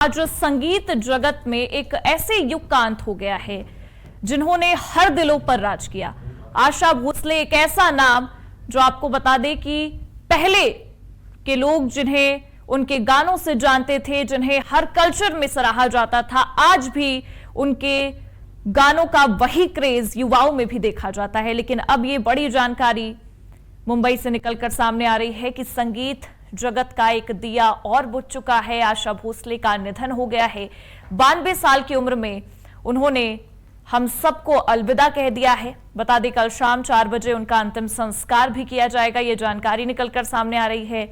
आज संगीत जगत में एक ऐसे युग का अंत हो गया है जिन्होंने हर दिलों पर राज किया। आशा भोसले एक ऐसा नाम जो आपको बता दे कि पहले के लोग जिन्हें उनके गानों से जानते थे, जिन्हें हर कल्चर में सराहा जाता था, आज भी उनके गानों का वही क्रेज युवाओं में भी देखा जाता है। लेकिन अब ये बड़ी जानकारी मुंबई से निकलकर सामने आ रही है कि संगीत जगत का एक दिया और बुझ चुका है। आशा भोसले का निधन हो गया है। 92 साल की उम्र में उन्होंने हम सबको अलविदा कह दिया है। बता दें कल शाम 4 बजे उनका अंतिम संस्कार भी किया जाएगा, ये जानकारी निकलकर सामने आ रही है।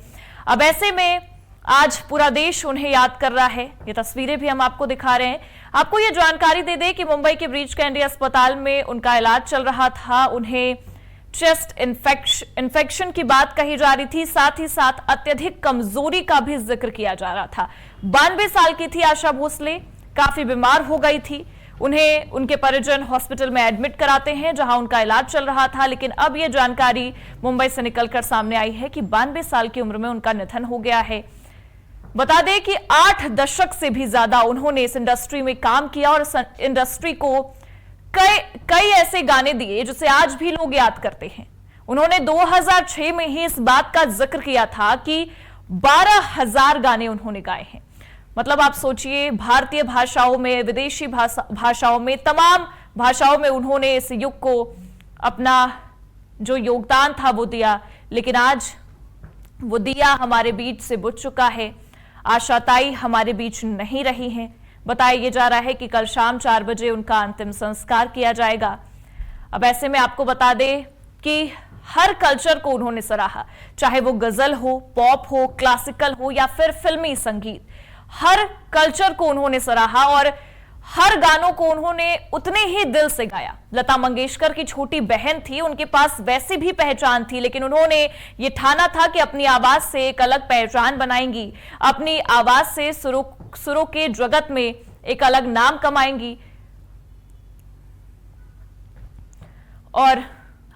अब ऐसे में आज पूरा देश उन्हें याद कर रहा है। ये तस्वीरें भी हम आपको दिखा रहे हैं। आपको ये जानकारी दे दें कि मुंबई के ब्रीच कैंडी अस्पताल में उनका इलाज चल रहा था। उन्हें चेस्ट इन्फेक्शन की बात कही जा रही थी, साथ ही साथ अत्यधिक कमजोरी का भी जिक्र किया जा रहा था। 92 साल की थी आशा भोसले, काफी बीमार हो गई थी। उन्हें उनके परिजन हॉस्पिटल में एडमिट कराते हैं जहां उनका इलाज चल रहा था। लेकिन अब यह जानकारी मुंबई से निकलकर सामने आई है कि 92 साल की उम्र में उनका निधन हो गया है। बता दें कि 8 दशक से भी ज्यादा उन्होंने इस इंडस्ट्री में काम किया और इस इंडस्ट्री को कई ऐसे गाने दिए जिसे आज भी लोग याद करते हैं। उन्होंने 2006 में ही इस बात का जिक्र किया था कि 12,000 गाने उन्होंने गाए हैं। मतलब आप सोचिए, भारतीय भाषाओं में, विदेशी भाषाओं में, तमाम भाषाओं में उन्होंने इस युग को अपना जो योगदान था वो दिया। लेकिन आज वो दिया हमारे बीच से बुझ चुका है। आशा ताई हमारे बीच नहीं रही हैं। बताया जा रहा है कि कल शाम 4 बजे उनका अंतिम संस्कार किया जाएगा। अब ऐसे में आपको बता दें कि हर कल्चर को उन्होंने सराहा, चाहे वो गजल हो, पॉप हो, क्लासिकल हो या फिर फिल्मी संगीत। हर कल्चर को उन्होंने सराहा और हर गानों को उन्होंने उतने ही दिल से गाया। लता मंगेशकर की छोटी बहन थी, उनके पास वैसी भी पहचान थी, लेकिन उन्होंने ये ठाना था कि अपनी आवाज से एक अलग पहचान बनाएंगी, अपनी आवाज से सुरों के जगत में एक अलग नाम कमाएंगी। और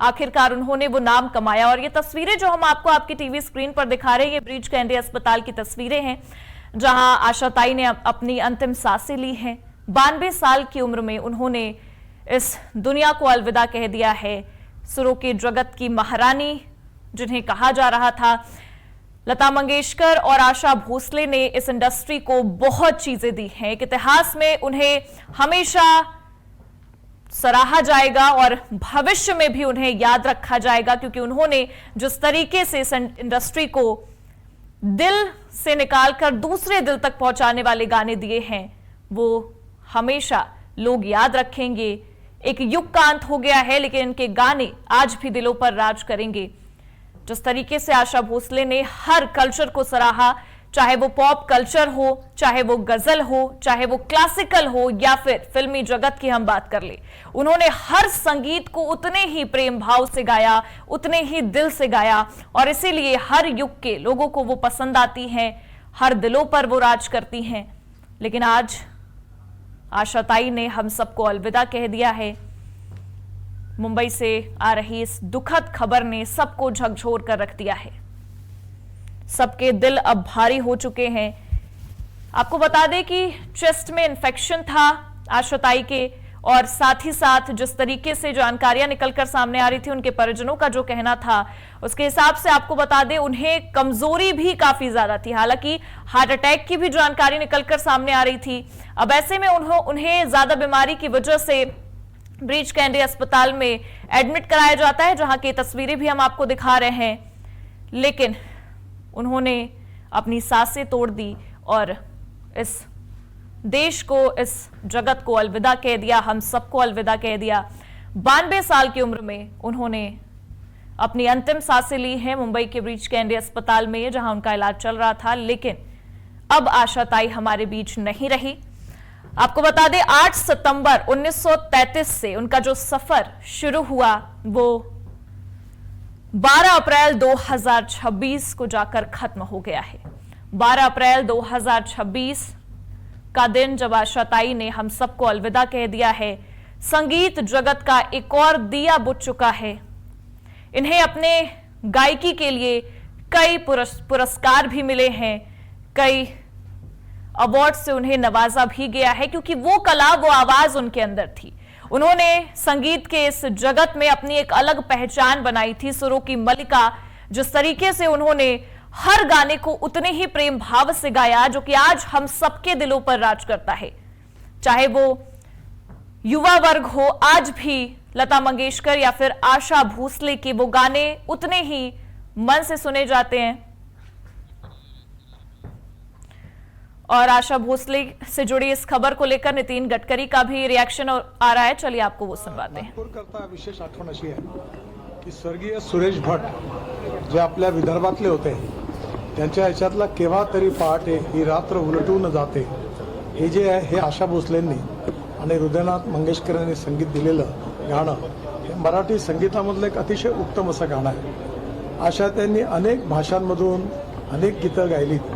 आखिरकार उन्होंने वो नाम कमाया। और ये तस्वीरें जो हम आपको आपकी टीवी स्क्रीन पर दिखा रहे हैं, ये ब्रीच कैंडी अस्पताल की तस्वीरें हैं जहां आशा ताई ने अपनी अंतिम सांसें ली हैं। 92 साल की उम्र में उन्होंने इस दुनिया को अलविदा कह दिया है। सुरों के जगत की महारानी जिन्हें कहा जा रहा था, लता मंगेशकर और आशा भोसले ने इस इंडस्ट्री को बहुत चीजें दी हैं। एक इतिहास में उन्हें हमेशा सराहा जाएगा और भविष्य में भी उन्हें याद रखा जाएगा, क्योंकि उन्होंने जिस तरीके से इस इंडस्ट्री को दिल से निकालकर दूसरे दिल तक पहुंचाने वाले गाने दिए हैं, वो हमेशा लोग याद रखेंगे। एक युग का अंत हो गया है, लेकिन इनके गाने आज भी दिलों पर राज करेंगे। जिस तरीके से आशा भोसले ने हर कल्चर को सराहा, चाहे वो पॉप कल्चर हो, चाहे वो गजल हो, चाहे वो क्लासिकल हो या फिर फिल्मी जगत की हम बात कर ले, उन्होंने हर संगीत को उतने ही प्रेम भाव से गाया, उतने ही दिल से गाया और इसीलिए हर युग के लोगों को वो पसंद आती हैं, हर दिलों पर वो राज करती हैं। लेकिन आज आशा ताई ने हम सबको अलविदा कह दिया है। मुंबई से आ रही इस दुखद खबर ने सबको झकझोर कर रख दिया है। सबके दिल अब भारी हो चुके हैं। आपको बता दें कि चेस्ट में इन्फेक्शन था आशा ताई के, और साथ ही साथ जिस तरीके से जानकारियां निकलकर सामने आ रही थी, उनके परिजनों का जो कहना था उसके हिसाब से आपको बता दें उन्हें कमजोरी भी काफी ज्यादा थी। हालांकि हार्ट अटैक की भी जानकारी निकलकर सामने आ रही थी। अब ऐसे में उन्हें ज्यादा बीमारी की वजह से ब्रीच कैंडी अस्पताल में एडमिट कराया जाता है, जहां की तस्वीरें भी हम आपको दिखा रहे हैं। लेकिन उन्होंने अपनी सांसें तोड़ दी और इस देश को, इस जगत को अलविदा कह दिया, हम सबको अलविदा कह दिया। 92 साल की उम्र में उन्होंने अपनी अंतिम सांसें ली हैं मुंबई के ब्रीच कैंडी अस्पताल में, जहां उनका इलाज चल रहा था। लेकिन अब आशा ताई हमारे बीच नहीं रही। आपको बता दें 8 सितंबर 1933 से उनका जो सफर शुरू हुआ वो 12 अप्रैल 2026 को जाकर खत्म हो गया है। 12 अप्रैल 2026 का दिन जब आशा ताई ने हम सबको अलविदा कह दिया है। संगीत जगत का एक और दिया बुझ चुका है। इन्हें अपने गायकी के लिए कई पुरस्कार भी मिले हैं, कई अवार्ड से उन्हें नवाजा भी गया है, क्योंकि वो कला, वो आवाज उनके अंदर थी। उन्होंने संगीत के इस जगत में अपनी एक अलग पहचान बनाई थी। सुरों की मलिका, जिस तरीके से उन्होंने हर गाने को उतने ही प्रेम भाव से गाया, जो कि आज हम सबके दिलों पर राज करता है। चाहे वो युवा वर्ग हो, आज भी लता मंगेशकर या फिर आशा भोसले के वो गाने उतने ही मन से सुने जाते हैं। और आशा भोसले से जुड़ी इस खबर को लेकर नितिन गडकरी का भी रिएक्शन आ रहा है, चलिए आपको वो सुनवाते हैं। करता विशेष आठवण अशी आहे की स्वर्गीय सुरेश भट जे आपल्या विदर्भातले होते, त्यांच्या ह्याच्यातला केव्हा तरी पहाटे ही रात्र उलटून जाते हे जे आहे हे आशा भोसलेंनी आणि हृदयनाथ मंगेशकरांनी संगीत दिलेलं गाणं हे मराठी संगीतामधलं एक अतिशय उत्तम असं गाणं आहे। आशा त्यांनी अनेक भाषांमधून अनेक गीतं गायलीत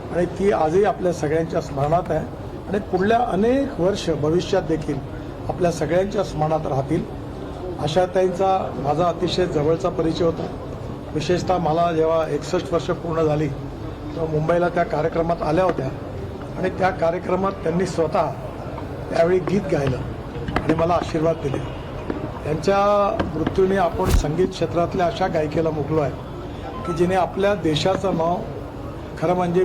आणि ती आजही आपल्या सगळ्यांच्या स्मरणात आहे आणि पुढल्या अनेक वर्ष भविष्यात देखील आपल्या सगळ्यांच्या स्मरणात राहतील। आशाताईंचा माझा अतिशय जवळचा परिचय होता। विशेषतः मला जेव्हा 61 वर्ष पूर्ण झाली तेव्हा मुंबईला त्या कार्यक्रमात आल्या होत्या आणि त्या कार्यक्रमात त्यांनी स्वतः त्यावेळी गीत गायलं आणि मला आशीर्वाद दिले। त्यांच्या मृत्यूने आपण संगीत क्षेत्रातल्या अशा गायिकेला मुकलो आहे की जिने आपल्या देशाचं नाव खरं म्हणजे।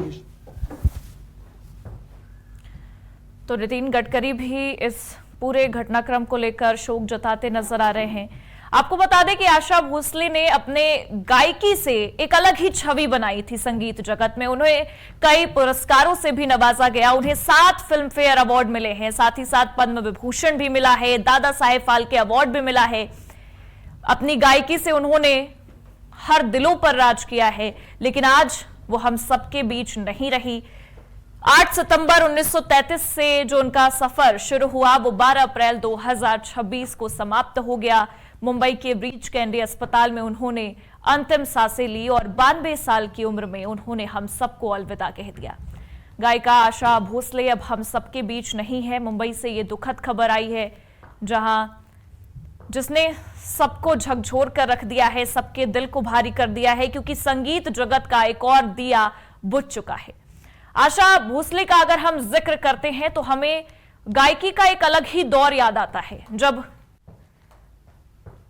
तो नितिन गडकरी भी इस पूरे घटनाक्रम को लेकर शोक जताते नजर आ रहे हैं। आपको बता दें कि आशा भोसले ने अपने गायकी से एक अलग ही छवि बनाई थी संगीत जगत में। उन्हें कई पुरस्कारों से भी नवाजा गया। उन्हें 7 फिल्म फेयर अवार्ड मिले हैं, साथ ही साथ पद्म विभूषण भी मिला है, दादा साहेब फाल्के अवार्ड भी मिला है। अपनी गायकी से उन्होंने हर दिलों पर राज किया है, लेकिन आज वो हम सबके बीच नहीं रही। 8 सितंबर 1933 से जो उनका सफर शुरू हुआ वो 12 अप्रैल 2026 को समाप्त हो गया। मुंबई के ब्रीच कैंडी अस्पताल में उन्होंने अंतिम सांसें ली और 92 साल की उम्र में उन्होंने हम सबको अलविदा कह दिया। गायिका आशा भोसले अब हम सबके बीच नहीं है। मुंबई से ये दुखद खबर आई है, जिसने सबको झकझोर कर रख दिया है, सबके दिल को भारी कर दिया है, क्योंकि संगीत जगत का एक और दिया बुझ चुका है। आशा भोसले का अगर हम जिक्र करते हैं तो हमें गायकी का एक अलग ही दौर याद आता है, जब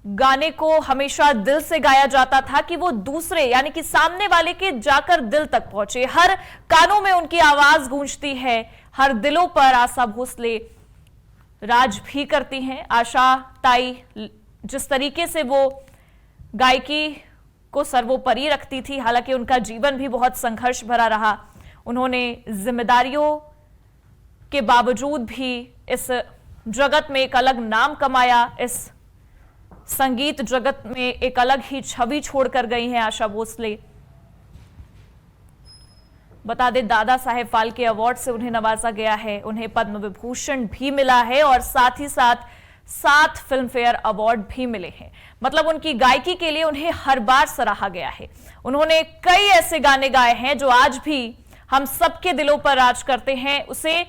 गाने को हमेशा दिल से गाया जाता था कि वो दूसरे यानी कि सामने वाले के जाकर दिल तक पहुंचे। हर कानों में उनकी आवाज गूंजती है, हर दिलों पर आशा भोसले राज भी करती हैं। आशा ताई जिस तरीके से वो गायकी को सर्वोपरि रखती थी, हालांकि उनका जीवन भी बहुत संघर्ष भरा रहा। उन्होंने जिम्मेदारियों के बावजूद भी इस जगत में एक अलग नाम कमाया, इस संगीत जगत में एक अलग ही छवि छोड़कर गई हैं आशा भोसले। बता दें, दादा साहेब फाल्के अवार्ड से उन्हें नवाजा गया है, उन्हें पद्म विभूषण भी मिला है और साथ ही साथ 7 फिल्म फेयर अवार्ड भी मिले हैं। मतलब उनकी गायकी के लिए उन्हें हर बार सराहा गया है। उन्होंने कई ऐसे गाने गाए हैं जो आज भी हम सबके दिलों पर राज करते हैं। उसे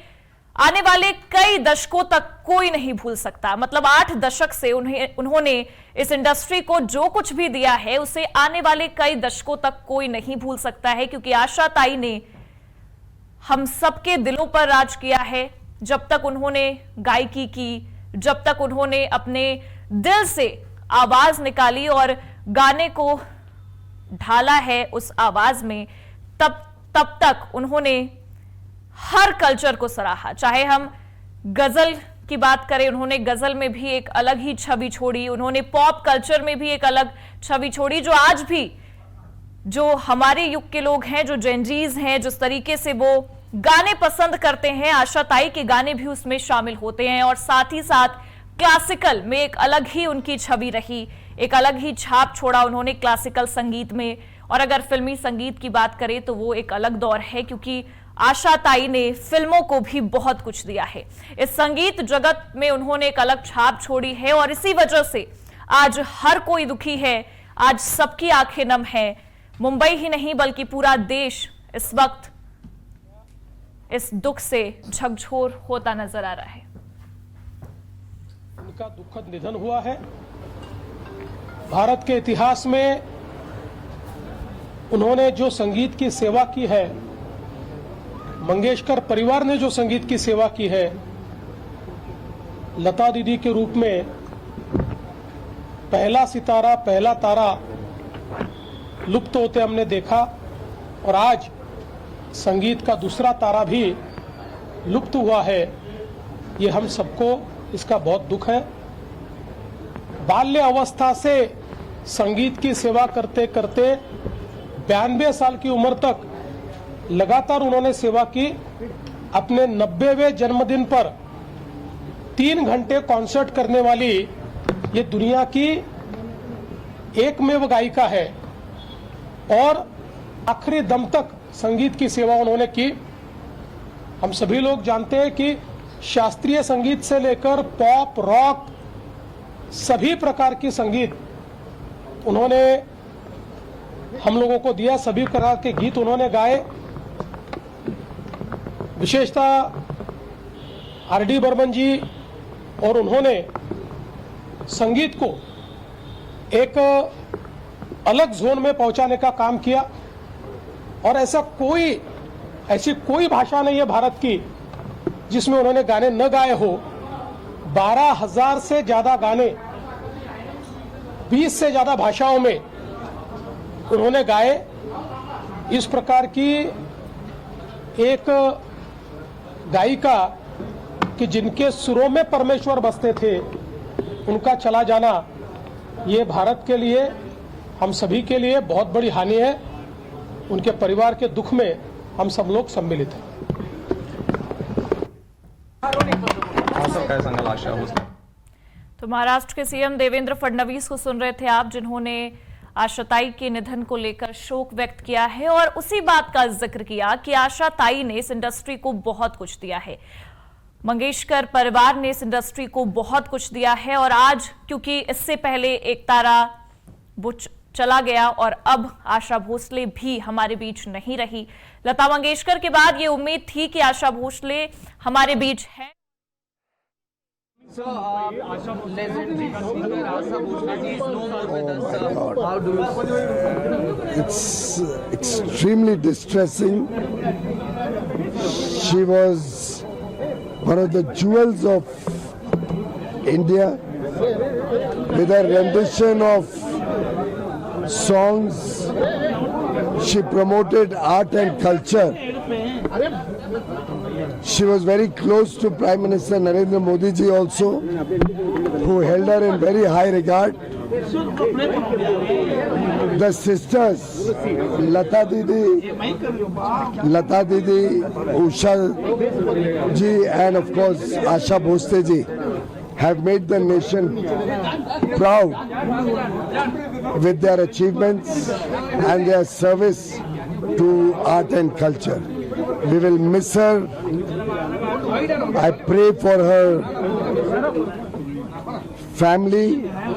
आने वाले कई दशकों तक कोई नहीं भूल सकता। मतलब 8 दशक से उन्होंने इस इंडस्ट्री को जो कुछ भी दिया है उसे आने वाले कई दशकों तक कोई नहीं भूल सकता है, क्योंकि आशा ताई ने हम सबके दिलों पर राज किया है। जब तक उन्होंने गायकी की, जब तक उन्होंने अपने दिल से आवाज निकाली और गाने को ढाला है उस आवाज में, तब तक उन्होंने हर कल्चर को सराहा। चाहे हम गजल की बात करें, उन्होंने गजल में भी एक अलग ही छवि छोड़ी, उन्होंने पॉप कल्चर में भी एक अलग छवि छोड़ी, जो आज भी जो हमारे युग के लोग हैं, जो जेनजीज हैं, जिस तरीके से वो गाने पसंद करते हैं, आशा ताई के गाने भी उसमें शामिल होते हैं। और साथ ही साथ क्लासिकल में एक अलग ही उनकी छवि रही, एक अलग ही छाप छोड़ा उन्होंने क्लासिकल संगीत में। और अगर फिल्मी संगीत की बात करें तो वो एक अलग दौर है, क्योंकि आशा ताई ने फिल्मों को भी बहुत कुछ दिया है। इस संगीत जगत में उन्होंने एक अलग छाप छोड़ी है और इसी वजह से आज हर कोई दुखी है, आज सबकी आंखें नम है। मुंबई ही नहीं बल्कि पूरा देश इस वक्त इस दुख से झकझोर होता नजर आ रहा है। उनका दुखद निधन हुआ है। भारत के इतिहास में उन्होंने जो संगीत की सेवा की है मंगेशकर परिवार ने जो संगीत की सेवा की है, लता दीदी के रूप में पहला सितारा, पहला तारा लुप्त होते हमने देखा और आज संगीत का दूसरा तारा भी लुप्त हुआ है। ये हम सबको इसका बहुत दुख है। बाल्य अवस्था से संगीत की सेवा करते करते 92 साल की उम्र तक लगातार उन्होंने सेवा की। अपने 90वें जन्मदिन पर 3 घंटे कॉन्सर्ट करने वाली ये दुनिया की एकमेव गायिका है और आखिरी दम तक संगीत की सेवा उन्होंने की। हम सभी लोग जानते हैं कि शास्त्रीय संगीत से लेकर पॉप, रॉक, सभी प्रकार की संगीत उन्होंने हम लोगों को दिया। सभी प्रकार के गीत उन्होंने गाए। विशेषतः आर.डी. बर्मन जी और उन्होंने संगीत को एक अलग जोन में पहुंचाने का काम किया और ऐसी कोई भाषा नहीं है भारत की जिसमें उन्होंने गाने न गाए हो। 12,000 से ज्यादा गाने 20 से ज्यादा भाषाओं में उन्होंने गाए। इस प्रकार की एक गायिका कि जिनके सुरों में परमेश्वर बसते थे, उनका चला जाना ये भारत के लिए, हम सभी के लिए बहुत बड़ी हानि है। उनके परिवार के दुख में हम सब लोग सम्मिलित हैं। तो महाराष्ट्र के सीएम देवेंद्र फडणवीस को सुन रहे थे आप, जिन्होंने आशा ताई के निधन को लेकर शोक व्यक्त किया है और उसी बात का जिक्र किया कि आशा ताई ने इस इंडस्ट्री को बहुत कुछ दिया है। मंगेशकर परिवार ने इस इंडस्ट्री को बहुत कुछ दिया है और आज क्योंकि इससे पहले एक तारा वो चला गया और अब आशा भोसले भी हमारे बीच नहीं रही। लता मंगेशकर के बाद ये उम्मीद थी कि आशा भोसले हमारे बीच है। So, legendary singer Asha Bhosle ji is no more with us. How do you? It's extremely distressing. She was one of the jewels of India with her rendition of songs. She promoted art and culture. She was very close to Prime Minister Narendra Modi ji also, who held her in very high regard. The sisters, Lata Didi, Usha ji and of course Asha Bhosle ji have made the nation proud with their achievements and their service to art and culture. We will miss her. I pray for her family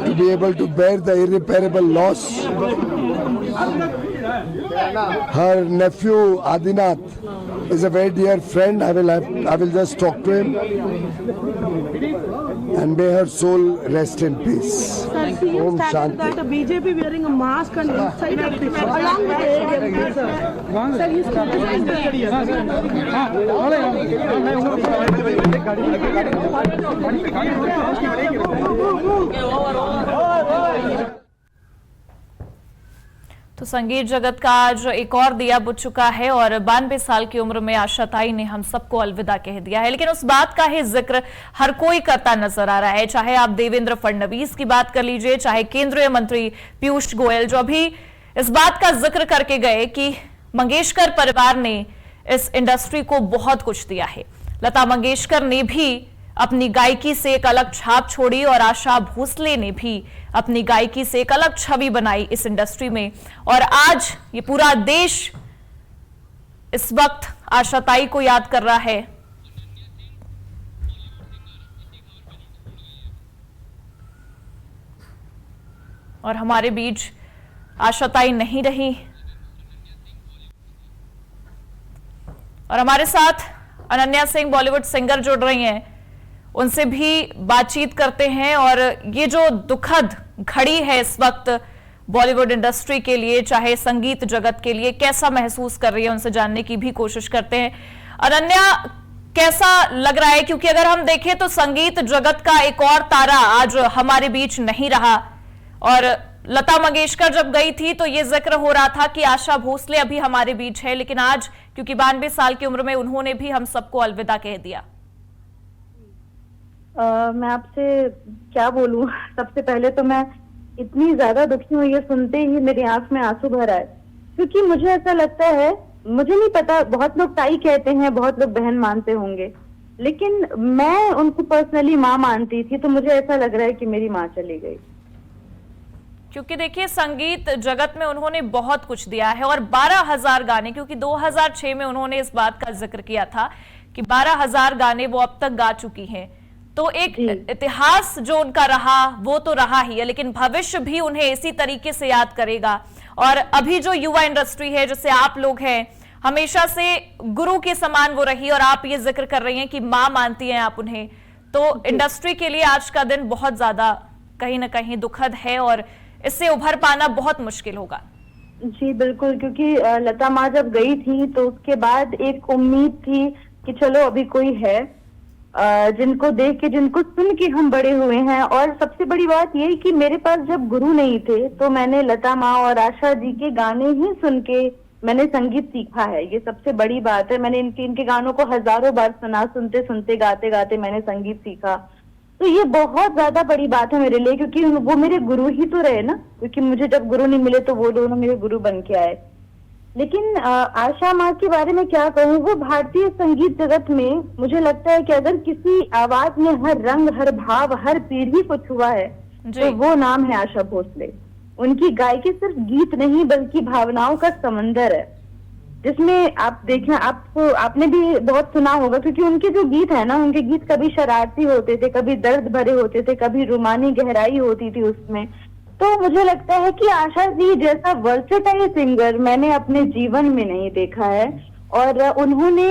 to be able to bear the irreparable loss. Her nephew Adinath is a very dear friend. I will just talk to him. And may her soul rest in peace. Sir, CM started that BJP wearing a mask and inside of this, along with the ADM, sir. Sir, he's criticized तो संगीत जगत का आज एक और दिया बुझ चुका है और 92 साल की उम्र में आशा ताई ने हम सबको अलविदा कह दिया है। लेकिन उस बात का ही जिक्र हर कोई करता नजर आ रहा है, चाहे आप देवेंद्र फडणवीस की बात कर लीजिए, चाहे केंद्रीय मंत्री पीयूष गोयल, जो अभी इस बात का जिक्र करके गए कि मंगेशकर परिवार ने इस इंडस्ट्री को बहुत कुछ दिया है। लता मंगेशकर ने भी अपनी गायकी से एक अलग छाप छोड़ी और आशा भोसले ने भी अपनी गायकी से एक अलग छवि बनाई इस इंडस्ट्री में। और आज ये पूरा देश इस वक्त आशा ताई को याद कर रहा है। और हमारे बीच आशा ताई नहीं रही और हमारे साथ अनन्या सिंह बॉलीवुड सिंगर जुड़ रही हैं, उनसे भी बातचीत करते हैं। और ये जो दुखद घड़ी है इस वक्त बॉलीवुड इंडस्ट्री के लिए, चाहे संगीत जगत के लिए, कैसा महसूस कर रही है, उनसे जानने की भी कोशिश करते हैं। अनन्या, कैसा लग रहा है? क्योंकि अगर हम देखें तो संगीत जगत का एक और तारा आज हमारे बीच नहीं रहा, और लता मंगेशकर जब गई थी तो ये जिक्र हो रहा था कि आशा भोसले अभी हमारे बीच है, लेकिन आज क्योंकि 92 साल की उम्र में उन्होंने भी हम सबको अलविदा कह दिया। मैं आपसे क्या बोलूं। सबसे पहले तो मैं इतनी ज्यादा दुखी हूँ, ये सुनते ही मेरी आंख में आंसू भर आए, क्योंकि मुझे ऐसा लगता है, मुझे नहीं पता, बहुत लोग ताई कहते हैं, बहुत लोग बहन मानते होंगे, लेकिन मैं उनको पर्सनली माँ मानती थी, तो मुझे ऐसा लग रहा है कि मेरी माँ चली गई। क्योंकि देखिए, संगीत जगत में उन्होंने बहुत कुछ दिया है, और 12,000 गाने, क्योंकि 2006 में उन्होंने इस बात का जिक्र किया था कि 12,000 गाने वो अब तक गा चुकी हैं, तो एक इतिहास जो उनका रहा वो तो रहा ही है, लेकिन भविष्य भी उन्हें इसी तरीके से याद करेगा। और अभी जो युवा इंडस्ट्री है, जैसे आप लोग हैं, हमेशा से गुरु के समान वो रही, और आप ये जिक्र कर रही हैं कि माँ मानती हैं आप उन्हें, तो इंडस्ट्री के लिए आज का दिन बहुत ज्यादा कहीं ना कहीं दुखद है, और इससे उभर पाना बहुत मुश्किल होगा। जी बिल्कुल, क्योंकि लता माँ जब गई थी तो उसके बाद एक उम्मीद थी कि चलो अभी कोई है जिनको देख के, जिनको सुन के हम बड़े हुए हैं। और सबसे बड़ी बात ये कि मेरे पास जब गुरु नहीं थे तो मैंने लता माँ और आशा जी के गाने ही सुन के मैंने संगीत सीखा है। ये सबसे बड़ी बात है। मैंने इनके गानों को हजारों बार सुना, सुनते सुनते गाते गाते मैंने संगीत सीखा। तो ये बहुत ज्यादा बड़ी बात है मेरे लिए, क्योंकि वो मेरे गुरु ही तो रहे ना, क्योंकि मुझे जब गुरु नहीं मिले तो वो दोनों मेरे गुरु बन के आए। लेकिन आशा माँ के बारे में क्या कहूँ, वो भारतीय संगीत जगत में मुझे लगता है कि अगर किसी आवाज में हर रंग, हर भाव, हर पीढ़ी को छुआ है तो वो नाम है आशा भोसले। उनकी गायकी सिर्फ गीत नहीं बल्कि भावनाओं का समंदर है, जिसमें आप देखें, आपने भी बहुत सुना होगा, क्योंकि उनके जो गीत है ना, उनके गीत कभी शरारती होते थे, कभी दर्द भरे होते थे, कभी रूमानी गहराई होती थी उसमें। तो मुझे लगता है कि आशा जी जैसा वर्सेटाइल सिंगर मैंने अपने जीवन में नहीं देखा है, और उन्होंने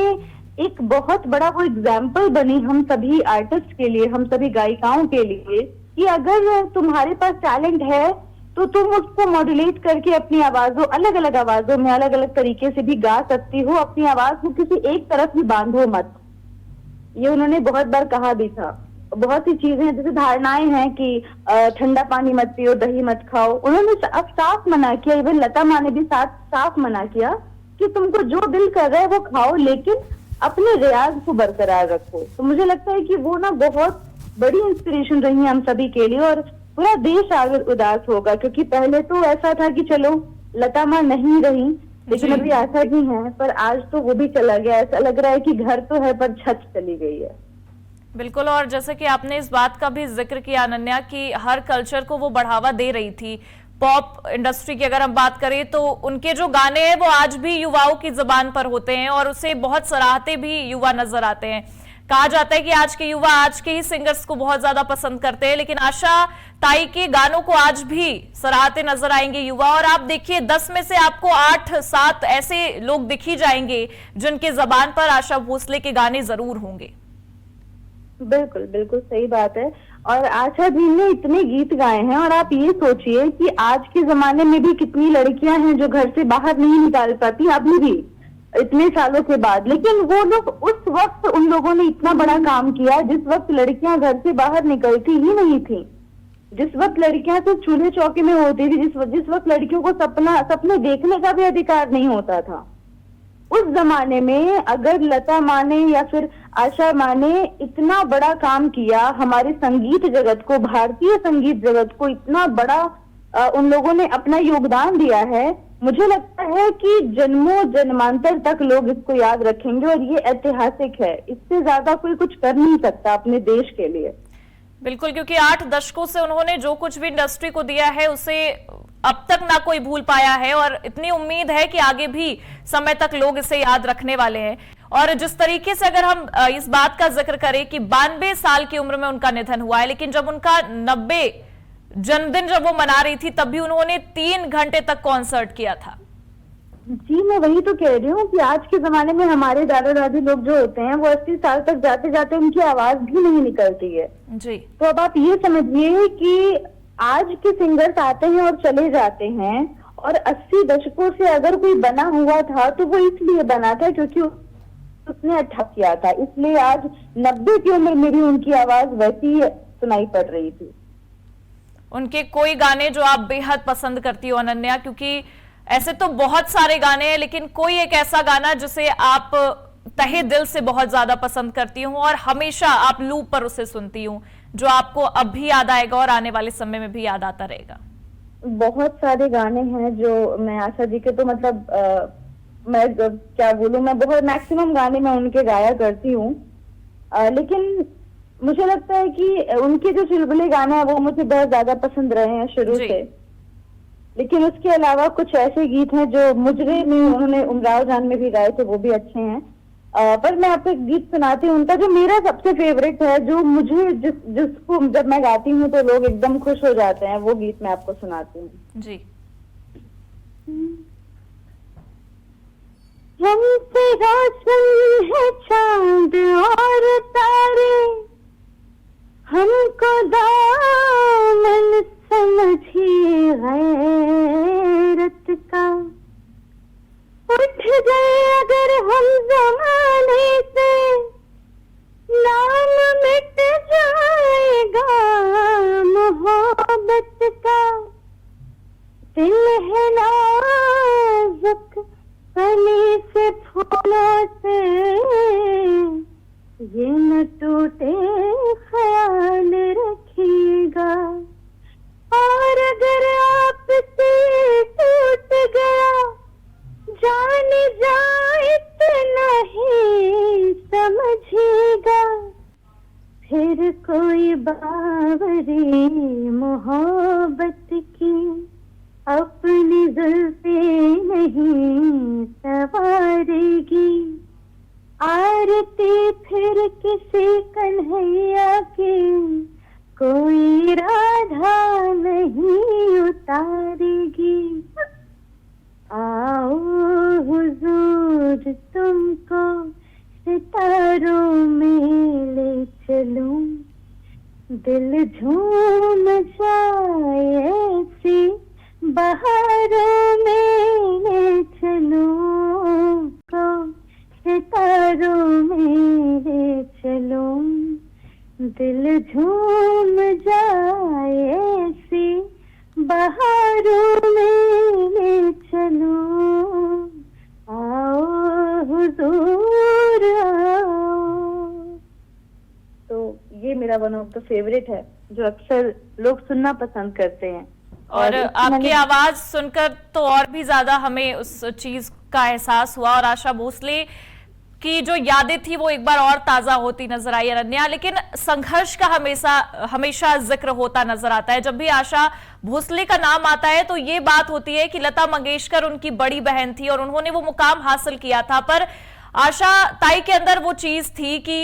एक बहुत बड़ा वो एग्जाम्पल बनी हम सभी आर्टिस्ट के लिए, हम सभी गायिकाओं के लिए, कि अगर तुम्हारे पास टैलेंट है तो तुम उसको मॉड्यूलेट करके अपनी आवाजों, अलग अलग आवाजों में अलग अलग तरीके से भी गा सकती हो। अपनी आवाज को किसी एक तरफ ही बांधो मत। ये उन्होंने बहुत बार कहा भी था। बहुत सी चीजें जैसे धारणाएं हैं कि ठंडा पानी मत पियो, दही मत खाओ, उन्होंने अब साफ मना किया। इवन लता माँ ने भी साफ मना किया कि तुमको जो दिल कर रहा है वो खाओ, लेकिन अपने रियाज को बरकरार रखो। तो मुझे लगता है कि वो ना बहुत बड़ी इंस्पिरेशन रही है हम सभी के लिए, और पूरा देश आगे उदास होगा, क्योंकि पहले तो ऐसा था कि चलो लता माँ नहीं रही, लेकिन अभी आशा जी हैं, पर आज तो वो भी चला गया। ऐसा लग रहा है कि घर तो है पर छत चली गई है। बिल्कुल, और जैसे कि आपने इस बात का भी जिक्र किया अनन्या कि हर कल्चर को वो बढ़ावा दे रही थी। पॉप इंडस्ट्री की अगर हम बात करें तो उनके जो गाने हैं वो आज भी युवाओं की जुबान पर होते हैं, और उसे बहुत सराहते भी युवा नजर आते हैं। कहा जाता है कि आज के युवा आज के ही सिंगर्स को बहुत ज्यादा पसंद करते हैं, लेकिन आशा ताई के गानों को आज भी सराहते नजर आएंगे युवा। और आप देखिए, 10 में से आपको 8-7 ऐसे लोग दिख ही जाएंगे जिनके जबान पर आशा भोसले के गाने जरूर होंगे। बिल्कुल बिल्कुल सही बात है। और आशा जी ने इतने गीत गाए हैं, और आप ये सोचिए कि आज के जमाने में भी कितनी लड़कियां हैं जो घर से बाहर नहीं निकाल पाती, अभी भी इतने सालों के बाद। लेकिन वो लोग उस वक्त, उन लोगों ने इतना बड़ा काम किया जिस वक्त लड़कियां घर से बाहर निकलती ही नहीं थी, जिस वक्त लड़कियां तो चूल्हे चौके में होती थी, जिस वक्त लड़कियों को सपने देखने का भी अधिकार नहीं होता था। उस जमाने में अगर लता माँ ने या फिर आशा माँ ने इतना बड़ा काम किया, हमारे संगीत जगत को, भारतीय संगीत जगत को इतना बड़ा उन लोगों ने अपना योगदान दिया है, मुझे लगता है कि जन्मों जन्मांतर तक लोग इसको याद रखेंगे, और ये ऐतिहासिक है। इससे ज्यादा कोई कुछ कर नहीं सकता अपने देश के लिए। बिल्कुल, क्योंकि 8 दशकों से उन्होंने जो कुछ भी इंडस्ट्री को दिया है उसे अब तक ना कोई भूल पाया है, और इतनी उम्मीद है कि आगे भी समय तक लोग इसे याद रखने वाले हैं। और जिस तरीके से अगर हम इस बात का जिक्र करें कि 92 साल की उम्र में उनका निधन हुआ है, लेकिन जब उनका 90 जन्मदिन जब वो मना रही थी तब भी उन्होंने 3 घंटे तक कॉन्सर्ट किया था। जी, मैं वही तो कह रही हूँ कि आज के जमाने में हमारे दादा दादी लोग जो होते हैं वो 80 साल तक जाते जाते उनकी आवाज भी नहीं निकलती है जी। तो अब आप ये समझिए कि आज के सिंगर्स आते हैं और चले जाते हैं, और 80 दशकों से अगर कोई बना हुआ था तो वो इसलिए बना था क्योंकि उसने अच्छा किया था, इसलिए आज 90 की उम्र में भी उनकी आवाज वैसी सुनाई पड़ रही थी। उनके कोई गाने जो आप बेहद पसंद करती हो अनन्या? क्योंकि ऐसे तो बहुत सारे गाने हैं, लेकिन कोई एक ऐसा गाना जिसे आप तहे दिल से बहुत ज्यादा पसंद करती हूँ और हमेशा आप लूप पर उसे सुनती हूँ, जो आपको अब भी याद आएगा और आने वाले समय में भी याद आता रहेगा? बहुत सारे गाने हैं जो मैं आशा जी के, तो मतलब मैं क्या बोलूं, मैं बहुत मैक्सिमम गाने मैं उनके गाया करती हूँ, लेकिन मुझे लगता है कि उनके जो चुलबुले गाने हैं वो मुझे बहुत ज्यादा पसंद रहे हैं शुरू जी। से। लेकिन उसके अलावा कुछ ऐसे गीत हैं जो मुजरे में उन्होंने उमराव जान में भी गाए थे, वो भी अच्छे हैं। पर मैं आपको एक गीत सुनाती हूँ उनका, जो मेरा सबसे फेवरेट है, जो मुझे जिसको जब मैं गाती हूँ तो लोग एकदम खुश हो जाते हैं, वो गीत मैं आपको सुनाती हूँ। जी। हमसे रोशन है चांद और तारे, हमको दामन समझी गैरत का, उठ गए अगर हम जमाने से, नाम मिट जाएगा मोहब्बत का। दिल है नाजुक कली से फूलों से, ये न टूटे ख्याल रखिएगा, और अगर आपसे टूट गया जान जाए इतना ही समझिएगा, फिर कोई बावरी मोहब्बत की अपनी जुल्फे नहीं सवारेगी, आरती फिर किसी कन्हैया की कोई राधा नहीं उतारेगी। आओ हुजूर तुमको सितारों में ले चलूं, दिल झूम जाए ऐसी बहारों में ले चलूं, को सितारों में ले चलूं, दिल झूम जाए ऐसी बहारों में ले चलूं, आओ हुजूर आओ। तो ये मेरा वन ऑफ द फेवरेट है, जो अक्सर लोग सुनना पसंद करते हैं। और आपकी आवाज सुनकर तो और भी ज्यादा हमें उस चीज का एहसास हुआ, और आशा भोसले की जो यादें थी वो एक बार और ताजा होती नजर आई अनन्या। लेकिन संघर्ष का हमेशा जिक्र होता नजर आता है। जब भी आशा भोसले का नाम आता है तो ये बात होती है कि लता मंगेशकर उनकी बड़ी बहन थी और उन्होंने वो मुकाम हासिल किया था, पर आशा ताई के अंदर वो चीज थी कि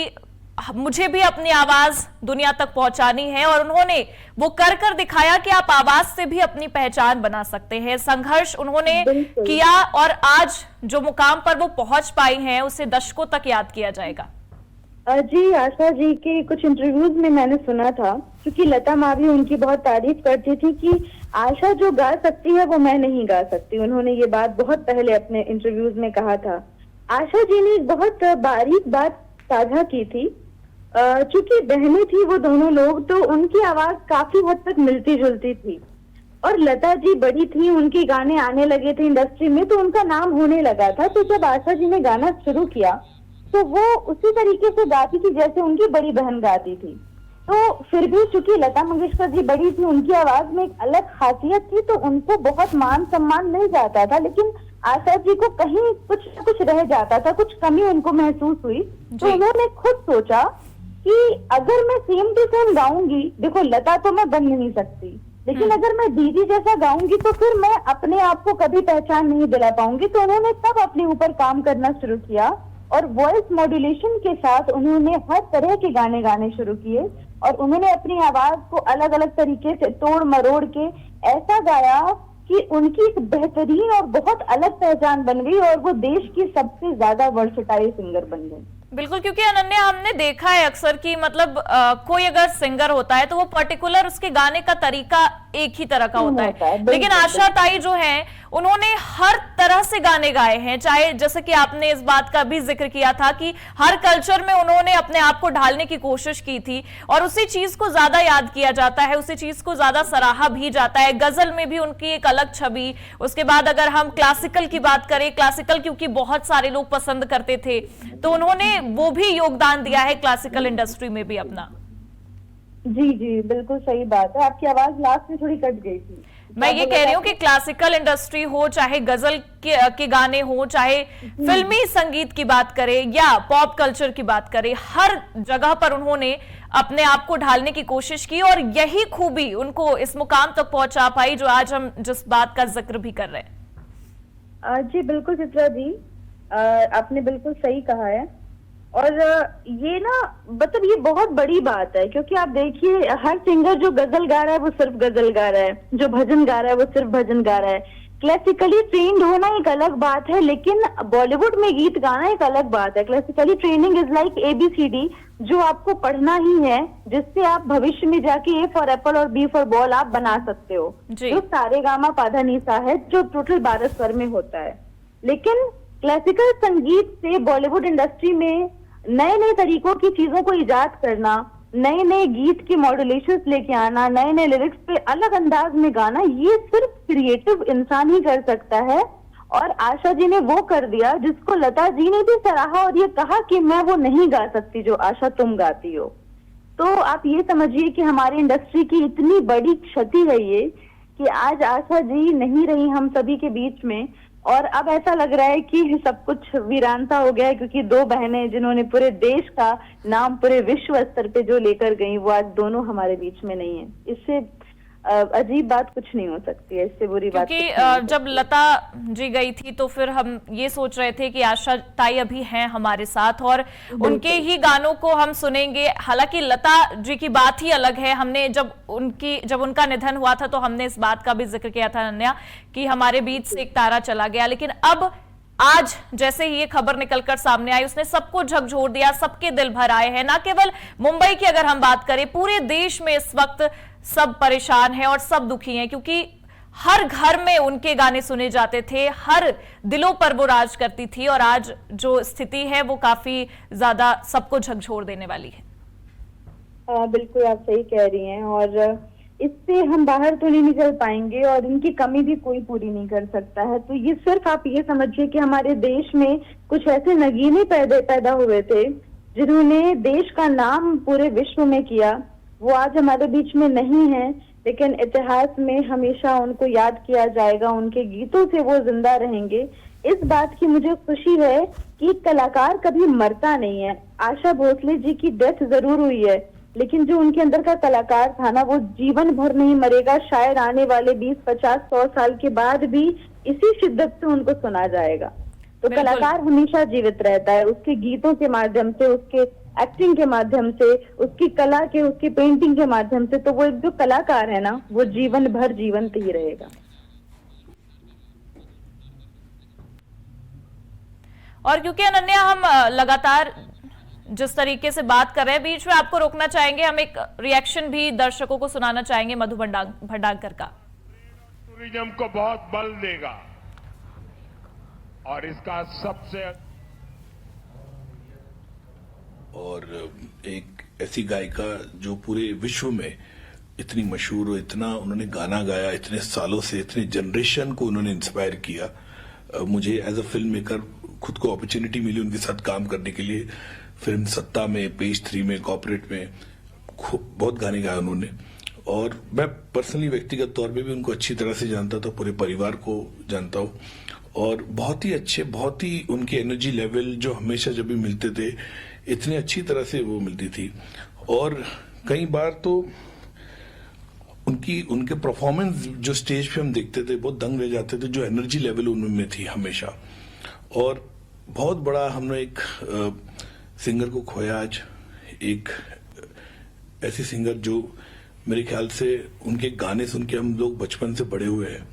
मुझे भी अपनी आवाज दुनिया तक पहुंचानी है, और उन्होंने वो कर दिखाया कि आप आवाज से भी अपनी पहचान बना सकते हैं। संघर्ष उन्होंने किया और आज जो मुकाम पर वो पहुंच पाई हैं उसे दशकों तक याद किया जाएगा। जी, आशा जी के कुछ इंटरव्यूज में मैंने सुना था, क्योंकि लता माँ भी उनकी बहुत तारीफ करती थी कि आशा जो गा सकती है वो मैं नहीं गा सकती। उन्होंने ये बात बहुत पहले अपने इंटरव्यूज में कहा था। आशा जी ने एक बहुत बारीक बात साझा की थी, चूंकि बहनें थी वो दोनों लोग, तो उनकी आवाज काफी हद तक मिलती जुलती थी, और लता जी बड़ी थी, उनके गाने आने लगे थे इंडस्ट्री में, तो उनका नाम होने लगा था। तो जब आशा जी ने गाना शुरू किया तो वो उसी तरीके से गाती थी जैसे उनकी बड़ी बहन गाती थी। तो फिर भी चूंकि लता मंगेशकर जी बड़ी थी, उनकी आवाज में एक अलग खासियत थी, तो उनको बहुत मान सम्मान मिल जाता था। लेकिन आशा जी को कहीं कुछ न कुछ रह जाता था, कुछ कमी उनको महसूस हुई। तो उन्होंने खुद सोचा कि अगर मैं सेम टू सेम गाऊंगी, देखो लता तो मैं बन नहीं सकती, लेकिन अगर मैं दीदी जैसा गाऊंगी तो फिर मैं अपने आप को कभी पहचान नहीं दिला पाऊंगी। तो उन्होंने तब अपने ऊपर काम करना शुरू किया, और वॉइस मॉड्यूलेशन के साथ उन्होंने हर तरह के गाने गाने शुरू किए, और उन्होंने अपनी आवाज को अलग अलग तरीके से तोड़ मरोड़ के ऐसा गाया कि उनकी एक बेहतरीन और बहुत अलग पहचान बन गई, और वो देश की सबसे ज्यादा वर्सेटाइल सिंगर बन गई। बिल्कुल, क्योंकि अनन्या हमने देखा है अक्सर कि मतलब कोई अगर सिंगर होता है तो वो पर्टिकुलर उसके गाने का तरीका एक ही तरह का होता है, लेकिन आशा ताई जो है उन्होंने हर तरह से गाने गाए हैं, चाहे जैसे कि आपने इस बात का भी जिक्र किया था कि हर कल्चर में उन्होंने अपने आप को ढालने की कोशिश की थी और उसी चीज को ज्यादा याद किया जाता है, उसी चीज को ज्यादा सराहा भी जाता है। गजल में भी उनकी एक अलग छवि। उसके बाद अगर हम क्लासिकल की बात करें, क्लासिकल क्योंकि बहुत सारे लोग पसंद करते थे, तो उन्होंने वो भी योगदान दिया है क्लासिकल इंडस्ट्री में भी अपना। जी जी, बिल्कुल सही बात है। आपकी आवाज लास्ट में थोड़ी कट गई थी। मैं ये कह रही हूँ कि क्लासिकल इंडस्ट्री हो, चाहे गजल के गाने हो, चाहे फिल्मी संगीत की बात करें या पॉप कल्चर की बात करें, हर जगह पर उन्होंने अपने आप को ढालने की कोशिश की और यही खूबी उनको इस मुकाम तक पहुंचा पाई जो आज हम जिस बात का जिक्र भी कर रहे हैं। जी बिल्कुल चित्रा जी, आपने बिल्कुल सही कहा है। और ये ना मतलब ये बहुत बड़ी बात है, क्योंकि आप देखिए हर सिंगर जो गजल गा रहा है वो सिर्फ गजल गा रहा है, जो भजन गा रहा है वो सिर्फ भजन गा रहा है। क्लासिकली ट्रेन्ड होना एक अलग बात है, लेकिन बॉलीवुड में गीत गाना एक अलग बात है। Classically training is like ABCD, जो आपको पढ़ना ही है, जिससे आप भविष्य में जाके A फॉर एप्पल और B फॉर बॉल आप बना सकते हो। जो सारेगामा पाधा निसा है, जो टोटल 12 स्वर में होता है। लेकिन क्लासिकल संगीत से बॉलीवुड इंडस्ट्री में नए नए तरीकों की चीजों को इजाद करना, नए नए गीत की मॉड्यूलेशंस लेके आना, नए नए लिरिक्स पे अलग अंदाज में गाना, ये सिर्फ क्रिएटिव इंसान ही कर सकता है। और आशा जी ने वो कर दिया जिसको लता जी ने भी सराहा और ये कहा कि मैं वो नहीं गा सकती जो आशा तुम गाती हो। तो आप ये समझिए कि हमारी इंडस्ट्री की इतनी बड़ी क्षति है ये कि आज आशा जी नहीं रही हम सभी के बीच में, और अब ऐसा लग रहा है कि सब कुछ वीरानता हो गया है, क्योंकि दो बहनें जिन्होंने पूरे देश का नाम पूरे विश्व स्तर पे जो लेकर गई, वो आज दोनों हमारे बीच में नहीं है। इससे अजीब बात कुछ नहीं हो सकती है, इससे बुरी बात। क्योंकि जब लता जी गई थी तो फिर हम ये सोच रहे थे कि आशा ताई अभी हैं हमारे साथ और उनके ही गानों को हम सुनेंगे। हालांकि लता जी की बात ही अलग है। हमने जब उनका निधन हुआ था तो हमने इस बात का भी जिक्र किया था अनन्या कि हमारे बीच से एक तारा चला गया, लेकिन अब आज जैसे ही ये खबर निकलकर सामने आई उसने सबको झकझोर दिया, सबके दिल भर आए हैं। ना केवल मुंबई की अगर हम बात करें, पूरे देश में इस वक्त सब परेशान हैं और सब दुखी हैं, क्योंकि हर घर में उनके गाने सुने जाते थे, हर दिलों पर वो राज करती थी और आज जो स्थिति है वो काफी ज्यादा सबको झकझोर देने वाली है। बिल्कुल आप सही कह रही हैं, और इससे हम बाहर तो नहीं निकल पाएंगे और इनकी कमी भी कोई पूरी नहीं कर सकता है। तो ये सिर्फ आप ये समझिए कि हमारे देश में कुछ ऐसे नगीने पैदा हुए थे जिन्होंने देश का नाम पूरे विश्व में किया। वो आज हमारे बीच में नहीं है, लेकिन इतिहास में हमेशा उनको याद किया जाएगा, उनके गीतों से वो जिंदा रहेंगे। इस बात की मुझे खुशी है कि कलाकार कभी मरता नहीं है। आशा भोसले जी की डेथ जरूर हुई है, लेकिन जो उनके अंदर का कलाकार था ना, वो जीवन भर नहीं मरेगा। शायद आने वाले 20, 50, 100 साल के बाद भी इसी शिद्दत से उनको सुना जाएगा। तो कलाकार हमेशा जीवित रहता है, उसके गीतों के माध्यम से, उसके एक्टिंग के माध्यम से, उसकी कला के, उसकी पेंटिंग के माध्यम से। तो वो एक जो कलाकार है ना, वो जीवन भर जीवंत ही रहेगा। और क्योंकि अनन्या हम लगातार जिस तरीके से बात कर रहे हैं, बीच में आपको रोकना चाहेंगे, हम एक रिएक्शन भी दर्शकों को सुनाना चाहेंगे मधु भंडारकर का। टूरिज्म को बहुत बल देगा और इसका सबसे और एक ऐसी गायिका जो पूरे विश्व में इतनी मशहूर हो, इतना उन्होंने गाना गाया, इतने सालों से इतने जनरेशन को उन्होंने इंस्पायर किया। मुझे एज अ फिल्म मेकर खुद को अपॉर्चुनिटी मिली उनके साथ काम करने के लिए। फिल्म सत्ता में, पेज 3 में, कॉर्पोरेट में बहुत गाने गाए उन्होंने, और मैं पर्सनली व्यक्तिगत तौर पे भी उनको अच्छी तरह से जानता था, पूरे परिवार को जानता हूँ। और बहुत ही अच्छे, बहुत ही उनके एनर्जी लेवल जो हमेशा जब भी मिलते थे इतने अच्छी तरह से वो मिलती थी। और कई बार तो उनके परफॉर्मेंस जो स्टेज पे हम देखते थे बहुत दंग रह जाते थे, जो एनर्जी लेवल उनमें थी हमेशा। और बहुत बड़ा हमने एक सिंगर को खोया आज, एक ऐसी सिंगर जो मेरे ख्याल से उनके गाने सुन के हम लोग बचपन से बड़े हुए हैं,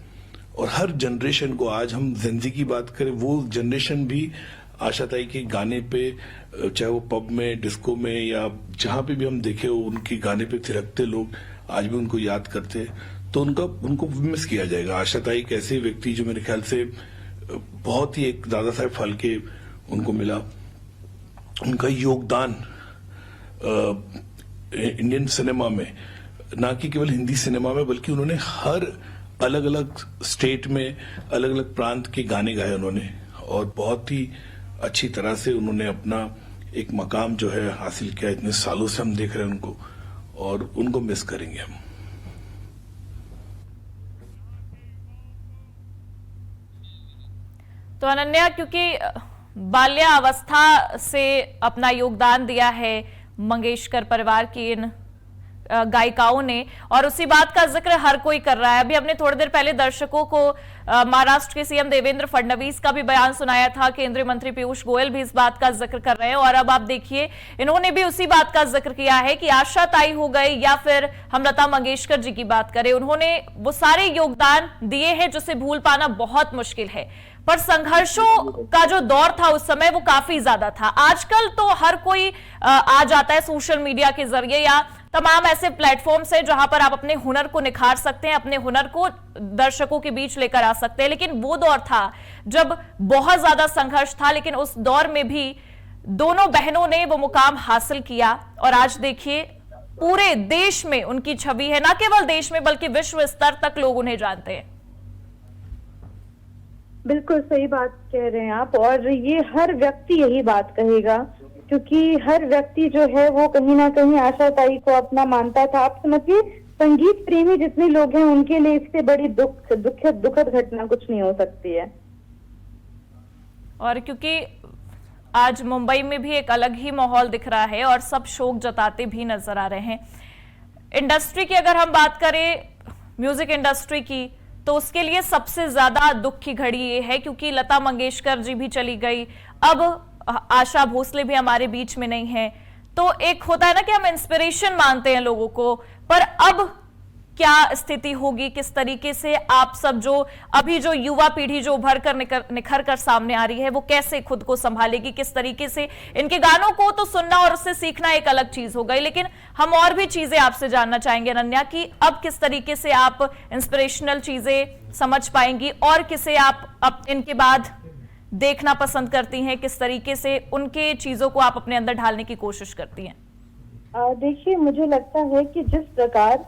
और हर जनरेशन को, आज हम जेनजी की बात करें, वो जनरेशन भी आशा ताई के गाने पे, चाहे वो पब में, डिस्को में या जहां पे भी हम देखे हो, उनके गाने पे थिरकते लोग आज भी उनको याद करते। तो उनको मिस किया जाएगा। आशा ताई एक ऐसे व्यक्ति जो मेरे ख्याल से बहुत ही एक दादा साहेब फाल्के उनको मिला, उनका योगदान इंडियन सिनेमा में, ना कि केवल हिंदी सिनेमा में, बल्कि उन्होंने हर अलग अलग स्टेट में अलग अलग प्रांत के गाने गाए उन्होंने, और बहुत ही अच्छी तरह से उन्होंने अपना एक मकाम जो है हासिल किया। इतने सालों से हम देख रहे हैं उनको, और उनको मिस करेंगे हम। तो अनन्या, क्योंकि बाल्यावस्था से अपना योगदान दिया है मंगेशकर परिवार की इन गायिकाओं ने, और उसी बात का जिक्र हर कोई कर रहा है। अभी हमने थोड़ी देर पहले दर्शकों को महाराष्ट्र के सीएम देवेंद्र फडणवीस का भी बयान सुनाया था, केंद्रीय मंत्री पीयूष गोयल भी इस बात का जिक्र कर रहे हैं, और अब आप देखिए इन्होंने भी उसी बात का जिक्र किया है कि आशा ताई हो गई या फिर हम लता मंगेशकर जी की बात करें, उन्होंने वो सारे योगदान दिए हैं जिसे भूल पाना बहुत मुश्किल है। पर संघर्षों का जो दौर था उस समय वो काफी ज्यादा था। आजकल तो हर कोई आ जाता है सोशल मीडिया के जरिए या तमाम ऐसे प्लेटफॉर्म्स हैं जहां पर आप अपने हुनर को निखार सकते हैं, अपने हुनर को दर्शकों के बीच लेकर आ सकते हैं। लेकिन वो दौर था जब बहुत ज्यादा संघर्ष था, लेकिन उस दौर में भी दोनों बहनों ने वो मुकाम हासिल किया, और आज देखिए पूरे देश में उनकी छवि है, ना केवल देश में बल्कि विश्व स्तर तक लोग उन्हें जानते हैं। बिल्कुल सही बात कह रहे हैं आप, और ये हर व्यक्ति यही बात कहेगा, क्योंकि हर व्यक्ति जो है वो कहीं ना कहीं आशा ताई को अपना मानता था। आप समझिए, संगीत प्रेमी जितने लोग हैं उनके लिए इससे बड़ी दुखद घटना कुछ नहीं हो सकती है। और क्योंकि आज मुंबई में भी एक अलग ही माहौल दिख रहा है और सब शोक जताते भी नजर आ रहे हैं। इंडस्ट्री की अगर हम बात करें, म्यूजिक इंडस्ट्री की, तो उसके लिए सबसे ज्यादा दुख की घड़ी ये है क्योंकि लता मंगेशकर जी भी चली गई, अब आशा भोसले भी हमारे बीच में नहीं है। तो एक होता है ना कि हम इंस्पिरेशन मानते हैं लोगों को, पर अब क्या स्थिति होगी, किस तरीके से आप सब जो अभी जो युवा पीढ़ी जो उभर कर निखर कर सामने आ रही है वो कैसे खुद को संभालेगी, किस तरीके से। इनके गानों को तो सुनना और उससे सीखना एक अलग चीज हो गई, लेकिन हम और भी चीजें आपसे जानना चाहेंगे अनन्या कि अब किस तरीके से आप इंस्पिरेशनल चीजें समझ पाएंगी और किसे आप अब इनके बाद देखना पसंद करती हैं, किस तरीके से उनके चीजों को आप अपने अंदर ढालने की कोशिश करती हैं। देखिए, मुझे लगता है कि जिस प्रकार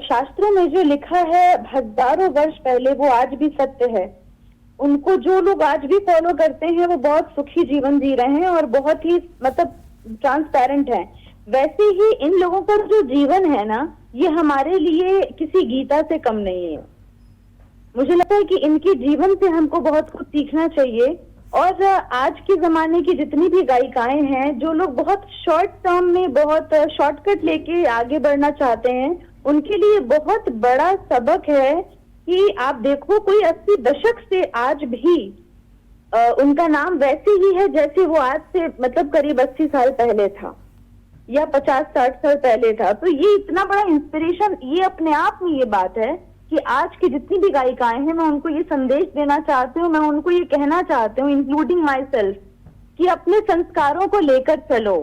शास्त्रों में जो लिखा है हजारों वर्ष पहले वो आज भी सत्य है। उनको जो लोग आज भी फॉलो करते हैं वो बहुत सुखी जीवन जी रहे हैं और बहुत ही मतलब ट्रांसपेरेंट हैं। वैसे ही इन लोगों का जो जीवन है ना, ये हमारे लिए किसी गीता से कम नहीं है। मुझे लगता है कि इनके जीवन से हमको बहुत कुछ सीखना चाहिए। और आज के जमाने की जितनी भी गायिकाएं हैं, जो लोग बहुत शॉर्ट टर्म में बहुत शॉर्टकट लेके आगे बढ़ना चाहते हैं, उनके लिए बहुत बड़ा सबक है कि आप देखो कोई 80 दशक से आज भी उनका नाम वैसे ही है जैसे वो आज से मतलब करीब 80 साल पहले था या 50-60 साल पहले था। तो ये इतना बड़ा इंस्पिरेशन, ये अपने आप में ये बात है कि आज की जितनी भी गायिकाएं हैं, मैं उनको ये संदेश देना चाहती हूँ, मैं उनको ये कहना चाहती हूँ, इंक्लूडिंग माई सेल्फ, कि अपने संस्कारों को लेकर चलो।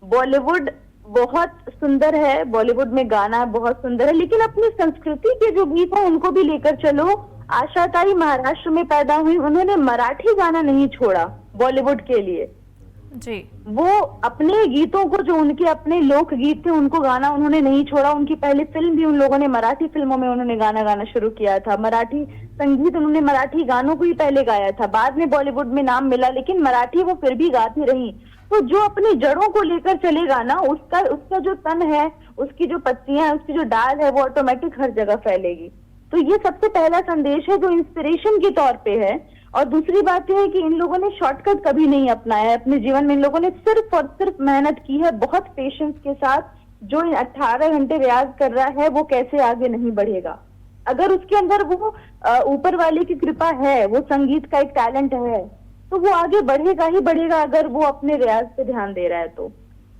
बॉलीवुड बहुत सुंदर है, बॉलीवुड में गाना बहुत सुंदर है, लेकिन अपनी संस्कृति के जो गीत हैं उनको भी लेकर चलो। आशा ताई महाराष्ट्र में पैदा हुई, उन्होंने मराठी गाना नहीं छोड़ा बॉलीवुड के लिए जी। वो अपने गीतों को, जो उनके अपने लोक गीत थे, उनको गाना उन्होंने नहीं छोड़ा। उनकी पहली फिल्म भी उन लोगों ने मराठी फिल्मों में उन्होंने गाना गाना शुरू किया था। मराठी संगीत उन्होंने मराठी गानों को ही पहले गाया था, बाद में बॉलीवुड में नाम मिला, लेकिन मराठी वो फिर भी गाती रही। तो जो अपनी जड़ों को लेकर चलेगा ना, उसका जो तन है, उसकी जो पत्तियां है, उसकी जो डाल है, वो ऑटोमेटिक हर जगह फैलेगी। तो ये सबसे पहला संदेश है जो इंस्पिरेशन के तौर पे है। और दूसरी बात यह है कि इन लोगों ने शॉर्टकट कभी नहीं अपनाया है अपने जीवन में। इन लोगों ने सिर्फ और सिर्फ मेहनत की है, बहुत पेशेंस के साथ। जो 18 घंटे रियाज कर रहा है वो कैसे आगे नहीं बढ़ेगा। अगर उसके अंदर वो ऊपर वाले की कृपा है, वो संगीत का एक टैलेंट है, तो वो आगे बढ़ेगा ही बढ़ेगा अगर वो अपने रियाज पे ध्यान दे रहा है तो।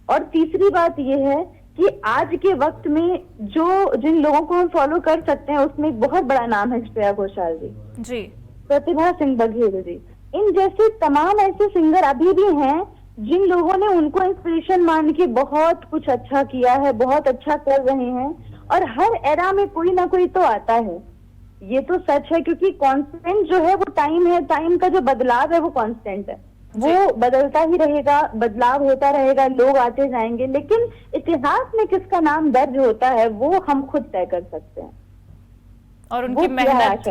और तीसरी बात ये है कि आज के वक्त में जिन लोगों को हम फॉलो कर सकते हैं, उसमें एक बहुत बड़ा नाम है श्रेया घोषाल जी, प्रतिभा सिंह बघेल जी। इन जैसे तमाम ऐसे सिंगर अभी भी हैं जिन लोगों ने उनको इंस्पिरेशन मान के बहुत कुछ अच्छा किया है, बहुत अच्छा कर रहे हैं। और हर एरा में कोई ना कोई तो आता है, ये तो सच है, क्योंकि कांस्टेंट जो है वो टाइम है, टाइम का जो बदलाव है वो कांस्टेंट है, वो बदलता ही रहेगा, बदलाव होता रहेगा, लोग आते जाएंगे, लेकिन इतिहास में किसका नाम दर्ज होता है वो हम खुद तय कर सकते हैं। और उनकी मेहनत,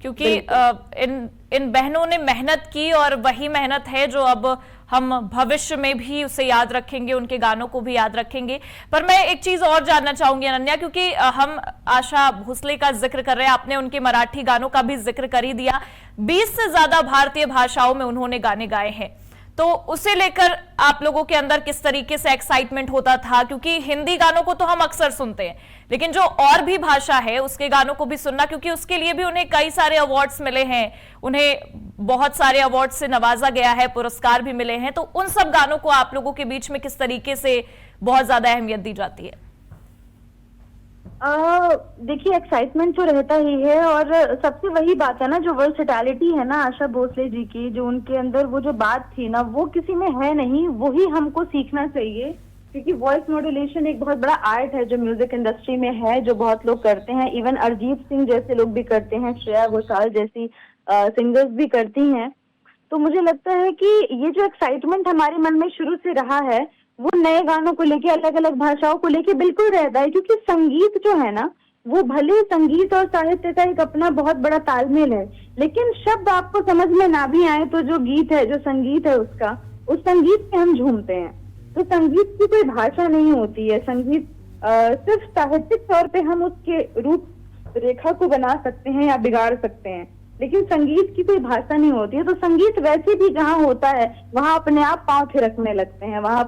क्योंकि बिल्कुल। इन बहनों ने मेहनत की और वही मेहनत है जो अब हम भविष्य में भी उसे याद रखेंगे, उनके गानों को भी याद रखेंगे। पर मैं एक चीज और जानना चाहूंगी अनन्या, क्योंकि हम आशा भोसले का जिक्र कर रहे हैं, आपने उनके मराठी गानों का भी जिक्र कर ही दिया। 20 से ज्यादा भारतीय भाषाओं में उन्होंने गाने गाए हैं, तो उसे लेकर आप लोगों के अंदर किस तरीके से एक्साइटमेंट होता था? क्योंकि हिंदी गानों को तो हम अक्सर सुनते हैं, लेकिन जो और भी भाषा है उसके गानों को भी सुनना, क्योंकि उसके लिए भी उन्हें कई सारे अवार्ड्स मिले हैं, उन्हें बहुत सारे अवार्ड से नवाजा गया है, पुरस्कार भी मिले हैं, तो उन सब गानों को आप लोगों के बीच में किस तरीके से बहुत ज्यादा अहमियत दी जाती है? देखिए, एक्साइटमेंट तो रहता ही है, और सबसे वही बात है ना, जो वर्सेटैलिटी है ना आशा भोसले जी की, जो उनके अंदर वो जो बात थी ना, वो किसी में है नहीं, वही हमको सीखना चाहिए। क्योंकि वॉइस मॉड्यूलेशन एक बहुत बड़ा आर्ट है जो म्यूजिक इंडस्ट्री में है, जो बहुत लोग करते हैं, इवन अरिजीत सिंह जैसे लोग भी करते हैं, श्रेया घोषाल जैसी सिंगर्स भी करती हैं। तो मुझे लगता है कि ये जो एक्साइटमेंट हमारे मन में शुरू से रहा है, वो नए गानों को लेके, अलग अलग भाषाओं को लेके बिल्कुल रहता है, क्योंकि संगीत जो है ना, वो भले संगीत और साहित्य का एक अपना बहुत बड़ा तालमेल है, लेकिन शब्द आपको समझ में ना भी आए तो जो गीत है, जो संगीत है उसका, उस संगीत पे हम झूमते हैं। तो संगीत की कोई भाषा नहीं होती है, संगीत सिर्फ साहित्यिक तौर पे हम उसके रूप रेखा को बना सकते हैं या बिगाड़ सकते हैं, लेकिन संगीत की कोई भाषा नहीं होती है। तो संगीत वैसे भी जहाँ होता है वहाँ अपने आप पांव थिरकने लगते हैं, वहाँ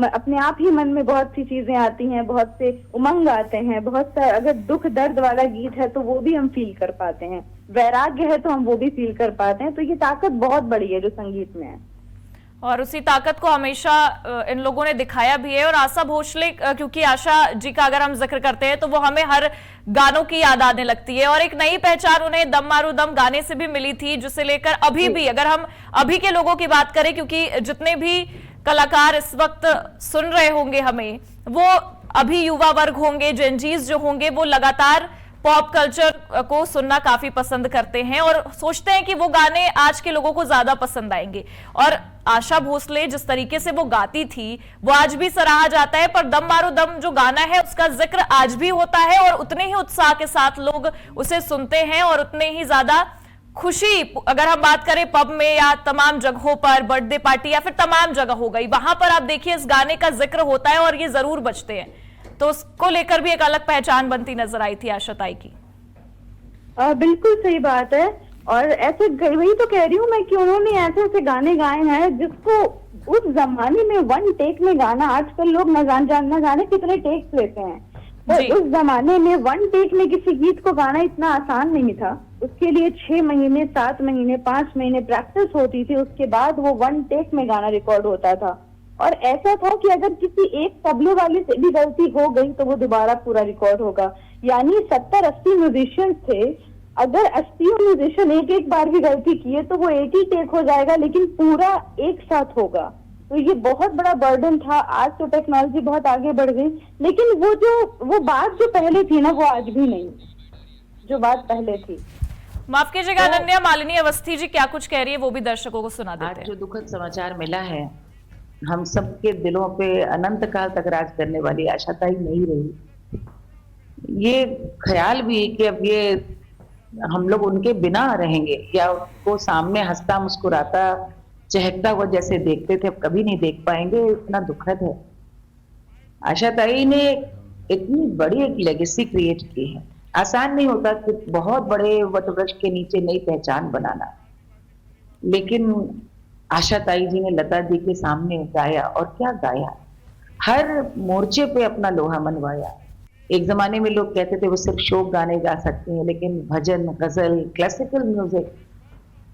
अपने आप ही मन में बहुत सी चीजें आती हैं, बहुत से उमंग आते हैं, बहुत सा, अगर दुख दर्द वाला गीत है तो वो भी हम फील कर पाते हैं, वैराग्य है तो हम वो भी फील कर पाते हैं। तो ये ताकत बहुत बड़ी है जो संगीत में है, और उसी ताकत को हमेशा इन लोगों ने दिखाया भी है। और आशा भोसले, क्योंकि आशा जी का अगर हम जिक्र करते हैं तो वो हमें हर गानों की याद आने लगती है, और एक नई पहचान उन्हें दम मारू दम गाने से भी मिली थी, जिसे लेकर अभी भी, अगर हम अभी के लोगों की बात करें, क्योंकि जितने भी कलाकार इस वक्त सुन रहे होंगे हमें, वो अभी युवा वर्ग होंगे, जेनजीज जो होंगे, वो लगातार पॉप कल्चर को सुनना काफी पसंद करते हैं और सोचते हैं कि वो गाने आज के लोगों को ज्यादा पसंद आएंगे। और आशा भोसले जिस तरीके से वो गाती थी वो आज भी सराहा जाता है, पर दम मारो दम जो गाना है उसका जिक्र आज भी होता है, और उतने ही उत्साह के साथ लोग उसे सुनते हैं, और उतने ही ज्यादा खुशी, अगर हम बात करें पब में या तमाम जगहों पर, बर्थडे पार्टी या फिर तमाम जगह हो गई, वहां पर आप देखिए इस गाने का जिक्र होता है और ये जरूर बजते हैं। तो उसको लेकर भी एक अलग पहचान बनती नजर आई थी आशा ताई की। बिल्कुल सही बात है, और ऐसे वही तो कह रही हूँ मैं कि उन्होंने ऐसे ऐसे गाने गाए हैं जिसको उस जमाने में वन टेक में गाना, आजकल लोग न जाने कितने टेक्स लेते हैं, तो उस जमाने में वन टेक में किसी गीत को गाना इतना आसान नहीं था। उसके लिए 6 महीने, 7 महीने, 5 महीने प्रैक्टिस होती थी, उसके बाद वो वन टेक में गाना रिकॉर्ड होता था। और ऐसा था कि अगर किसी एक तबले वाले से भी गलती हो गई तो वो दोबारा पूरा रिकॉर्ड होगा। यानी 70-80 म्यूजिशियंस थे, अगर 80 म्यूजिशियन एक बार भी गलती किए तो वो 80 टेक हो जाएगा, लेकिन पूरा एक साथ होगा। तो ये बहुत बड़ा बर्डन था। आज तो टेक्नोलॉजी बहुत आगे बढ़ गई, लेकिन वो बात जो पहले थी ना, वो आज भी नहीं, जो बात पहले थी। माफ कीजिएगा अनन्या, मालिनी अवस्थी जी क्या कुछ कह रही है वो भी दर्शकों को सुना देते हैं। आज जो दुखद समाचार मिला है, हम सबके दिलों पे अनंत काल तक राज करने वाली आशा ताई नहीं रही। ये ख्याल भी कि अब ये हम लोग उनके बिना रहेंगे या उनको सामने हंसता मुस्कुराता चहकता हुआ जैसे देखते थे, अब कभी नहीं देख पाएंगे, इतना दुखद है। आशा ताई ने इतनी बड़ी एक लेगेसी क्रिएट की है। आसान नहीं होता कि बहुत बड़े वटवृक्ष के नीचे नई पहचान बनाना, लेकिन आशा ताई जी ने लता जी के सामने गाया, और क्या गाया, हर मोर्चे पे अपना लोहा मनवाया। एक जमाने में लोग कहते थे वो सिर्फ शोक गाने गा सकते हैं, लेकिन भजन, गजल, क्लासिकल म्यूजिक,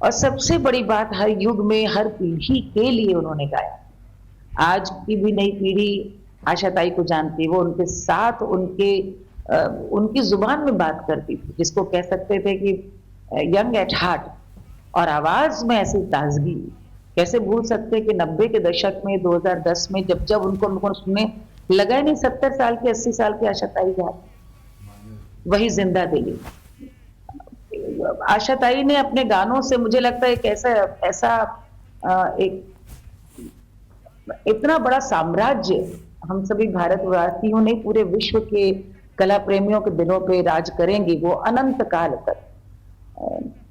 और सबसे बड़ी बात, हर युग में हर पीढ़ी के लिए उन्होंने गाया। आज की भी नई पीढ़ी आशा ताई को जानती, वो उनके साथ उनकी जुबान में बात करती थी, जिसको कह सकते थे कि यंग एट हार्ट, और आवाज में ऐसी ताजगी। कैसे भूल सकते कि 90 के दशक में, 2010 में जब उनको सुनने लगा नहीं, 70 साल के 80 साल की आशा ताई गा, वही जिंदा दिली। आशा ताई ने अपने गानों से मुझे लगता है एक ऐसा एक इतना बड़ा साम्राज्य हम सभी भारतवासियों ने पूरे विश्व के कला प्रेमियों के दिलों पे राज करेंगी, वो अनंत काल तक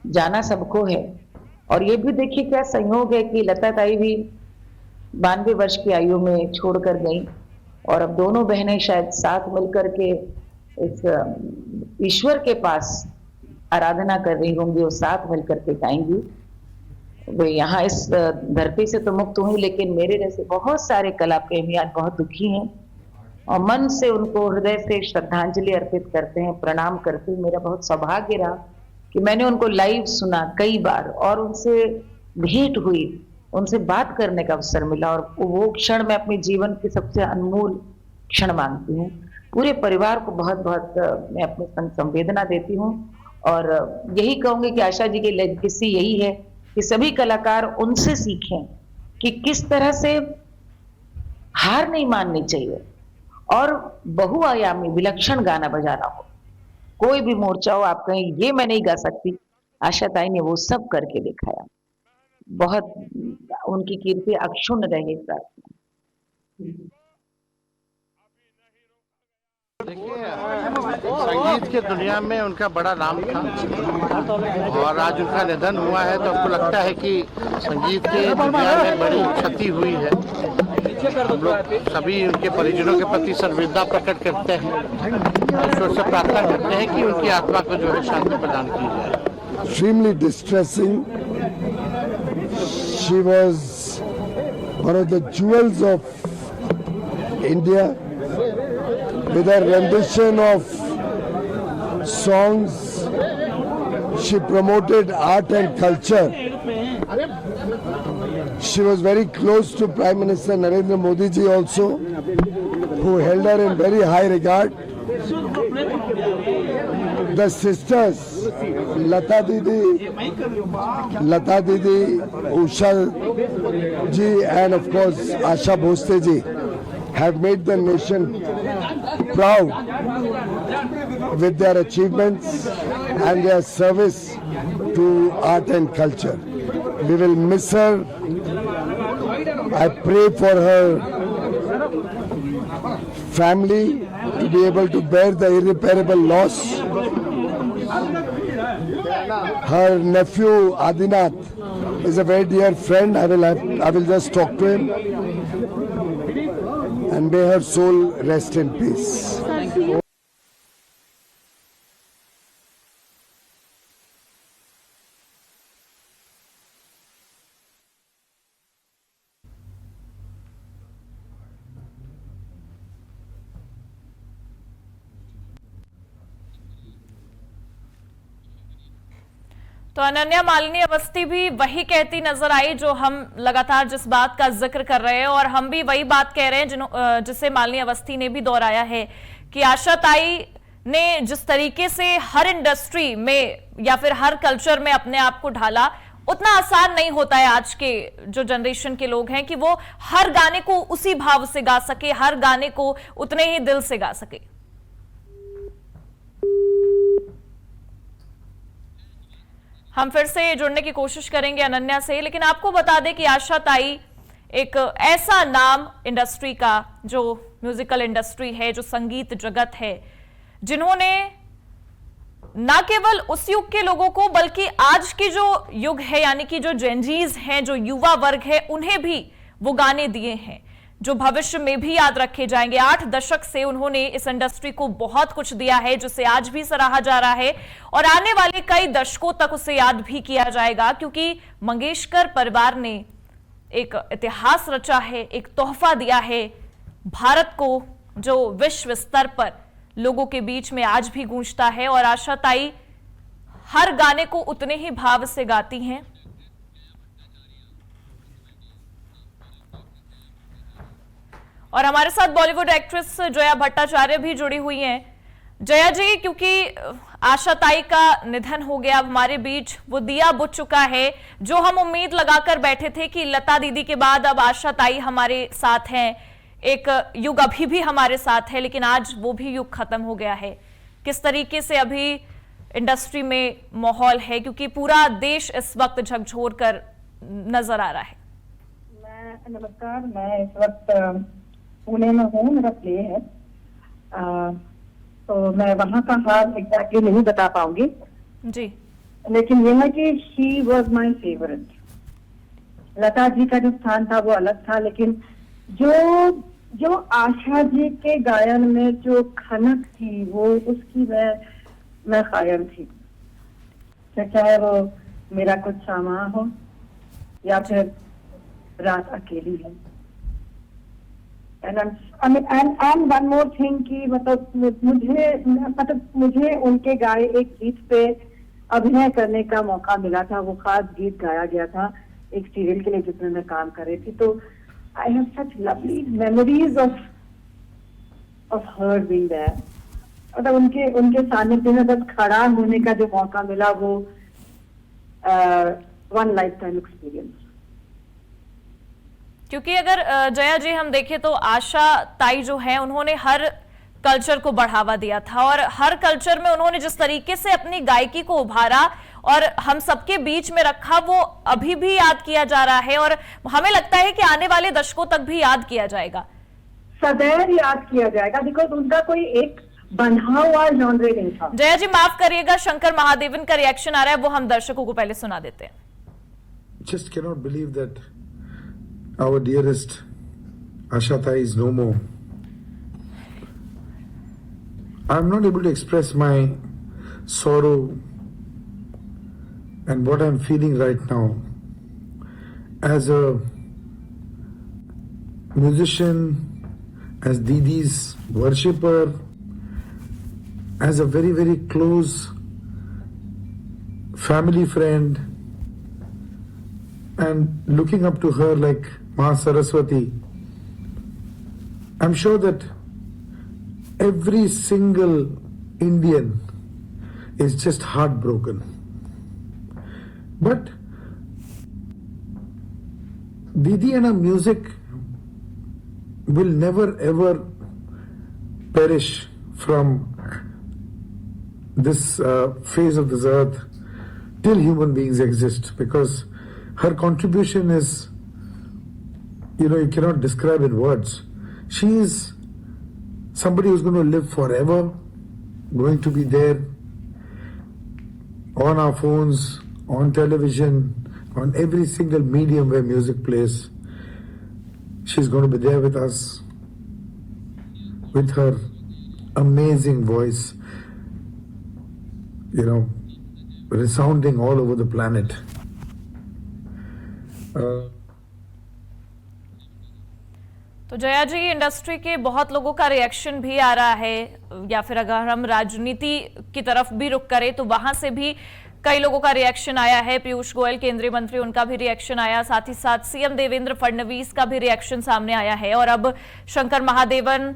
जाना सबको है। और ये भी देखिए क्या संयोग है कि लता ताई भी 92 वर्ष की आयु में छोड़कर गई और अब दोनों बहनें शायद साथ मिलकर के इस ईश्वर के पास आराधना कर रही होंगी और साथ मिलकर के गाएंगी। वे यहाँ इस धरती से तो मुक्त हुई, लेकिन मेरे जैसे बहुत सारे कला प्रेमी आज बहुत दुखी हैं और मन से उनको हृदय से श्रद्धांजलि अर्पित करते हैं, प्रणाम करते हैं। मेरा बहुत सौभाग्य रहा कि मैंने उनको लाइव सुना कई बार और उनसे भेंट हुई, उनसे बात करने का अवसर मिला और वो क्षण मैं अपने जीवन की सबसे अनमोल क्षण मानती हूँ। पूरे परिवार को बहुत बहुत मैं अपनी संवेदना देती हूँ और यही कहूंगी कि आशा जी की लेगेसी यही है कि सभी कलाकार उनसे सीखें कि किस तरह से हार नहीं माननी चाहिए और बहुआयामी विलक्षण गाना बजाना हो। कोई भी मोर्चा हो, आप कहें ये मैं नहीं गा सकती, आशा ताई ने वो सब करके दिखाया। बहुत उनकी कीर्ति अक्षुण्ण रहे। संगीत के दुनिया में उनका बड़ा नाम था और आज उनका निधन हुआ है तो हमको लगता है कि संगीत के दुनिया में बड़ी क्षति हुई है। हम लोग सभी उनके परिजनों के प्रति संवेदना प्रकट करते हैं, ईश्वर से प्रार्थना करते हैं कि उनकी आत्मा को जो है शांति प्रदान की जाए। Extremely distressing. She was one of the jewels of India. With her rendition of songs, she promoted art and culture. She was very close to Prime Minister Narendra Modi ji also, who held her in very high regard. The sisters, Lata Didi, Usha ji and of course Asha Bhosle ji have made the nation proud with their achievements and their service to art and culture. We will miss her. I pray for her family to be able to bear the irreparable loss. Her nephew Adinath is a very dear friend. I will just talk to him. And may her soul rest in peace. तो अनन्या मालिनी अवस्थी भी वही कहती नजर आई जो हम लगातार जिस बात का जिक्र कर रहे हैं और हम भी वही बात कह रहे हैं जिसे मालिनी अवस्थी ने भी दोहराया है कि आशा ताई ने जिस तरीके से हर इंडस्ट्री में या फिर हर कल्चर में अपने आप को ढाला, उतना आसान नहीं होता है आज के जो जनरेशन के लोग हैं कि वो हर गाने को उसी भाव से गा सके, हर गाने को उतने ही दिल से गा सके। हम फिर से जुड़ने की कोशिश करेंगे अनन्या से, लेकिन आपको बता दें कि आशा ताई एक ऐसा नाम इंडस्ट्री का, जो म्यूजिकल इंडस्ट्री है, जो संगीत जगत है, जिन्होंने ना केवल उस युग के लोगों को बल्कि आज की जो युग है यानी कि जो जेनजीज हैं, जो युवा वर्ग है, उन्हें भी वो गाने दिए हैं जो भविष्य में भी याद रखे जाएंगे। 8 दशक से उन्होंने इस इंडस्ट्री को बहुत कुछ दिया है जिसे आज भी सराहा जा रहा है और आने वाले कई दशकों तक उसे याद भी किया जाएगा, क्योंकि मंगेशकर परिवार ने एक इतिहास रचा है, एक तोहफा दिया है भारत को, जो विश्व स्तर पर लोगों के बीच में आज भी गूंजता है। और आशा ताई हर गाने को उतने ही भाव से गाती हैं। और हमारे साथ बॉलीवुड एक्ट्रेस जया भट्टाचार्य भी जुड़ी हुई हैं। जया जी, क्योंकि आशा ताई का निधन हो गया, अब हमारे बीच वो दिया बुझ चुका है जो हम उम्मीद लगाकर बैठे थे कि लता दीदी के बाद अब आशा ताई हमारे साथ हैं, एक युग अभी भी हमारे साथ है, लेकिन आज वो भी युग खत्म हो गया है। किस तरीके से अभी इंडस्ट्री में माहौल है, क्योंकि पूरा देश इस वक्त झकझोर कर नजर आ रहा है। नमस्कार, मैं इस वक्त पुणे में हूँ, मेरा प्ले है, तो मैं वहाँ का हाल एग्जैक्टली नहीं बता पाऊंगी जी, लेकिन यह है कि she was my favourite. Lata ji का जो स्थान था वो अलग था, लेकिन जो आशा जी के गायन में जो खनक थी वो उसकी मैं कायम थी, चाहे वो मेरा कुछ सामा हो या फिर रात अकेली है। एंड वन मोर थिंग कि मतलब मुझे उनके गाए एक गीत पे अभिनय करने का मौका मिला था। वो खास गीत गाया गया था एक सीरियल के लिए जिसमें मैं काम कर रही थी, तो I have such lovely memories of her being there. मतलब उनके सानिध्य में बस खड़ा होने का जो मौका मिला वो वन लाइफ टाइम एक्सपीरियंस। क्योंकि अगर जया जी हम देखें तो आशा ताई जो है उन्होंने हर कल्चर को बढ़ावा दिया था, और हर कल्चर में उन्होंने जिस तरीके से अपनी गायकी को उभारा और हम सबके बीच में रखा, वो अभी भी याद किया जा रहा है और हमें लगता है कि आने वाले दशकों तक भी याद किया जाएगा, सदैव याद किया जाएगा, बिकॉज उनका कोई एक बंधा हुआ जॉनरे नहीं था। जया जी माफ करिएगा, शंकर महादेवन का रिएक्शन आ रहा है, वो हम दर्शकों को पहले सुना देते हैं। Just cannot believe that our dearest Asha Tai is no more. I'm not able to express my sorrow and what I'm feeling right now. As a musician, as Didi's worshipper, as a very, very close family friend, and looking up to her like Ma Saraswati, I'm sure that every single Indian is just heartbroken. But Didi and her music will never ever perish from this phase of this earth till human beings exist, because her contribution is, you cannot describe in words. She is somebody who's going to live forever, going to be there on our phones, on television, on every single medium where music plays. She's going to be there with us, with her amazing voice, resounding all over the planet. तो जया जी, industry के बहुत लोगों का reaction भी आ रहा है, या फिर अगर हम राजनीति की तरफ भी रुख करें तो वहां से भी कई लोगों का रिएक्शन आया है। पीयूष गोयल केंद्रीय मंत्री, उनका भी रिएक्शन आया, साथ ही साथ सीएम देवेंद्र फडणवीस का भी रिएक्शन सामने आया है, और अब शंकर महादेवन,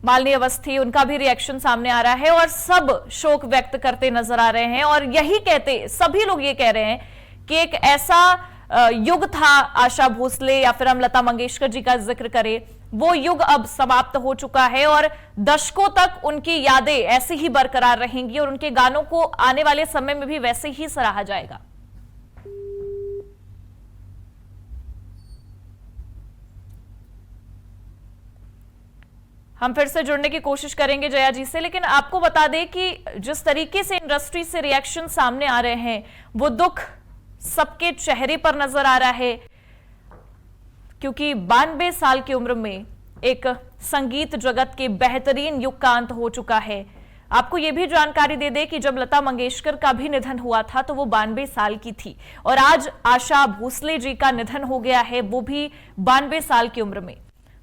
मालिनी अवस्थी, उनका भी रिएक्शन सामने आ रहा है, और सब शोक व्यक्त करते नजर आ रहे हैं। और यही कहते, सभी लोग ये कह रहे हैं कि एक ऐसा युग था आशा भोसले या फिर हम लता मंगेशकर जी का जिक्र करें, वो युग अब समाप्त हो चुका है और दशकों तक उनकी यादें ऐसे ही बरकरार रहेंगी और उनके गानों को आने वाले समय में भी वैसे ही सराहा जाएगा। हम फिर से जुड़ने की कोशिश करेंगे जया जी से, लेकिन आपको बता दें कि जिस तरीके से इंडस्ट्री से रिएक्शन सामने आ रहे हैं, वो दुख सबके चेहरे पर नजर आ रहा है, क्योंकि 92 साल की उम्र में एक संगीत जगत के बेहतरीन युग का अंत हो चुका है। आपको यह भी जानकारी दे दे कि जब लता मंगेशकर का भी निधन हुआ था तो वो 92 साल की थी, और आज आशा भोसले जी का निधन हो गया है, वो भी 92 साल की उम्र में।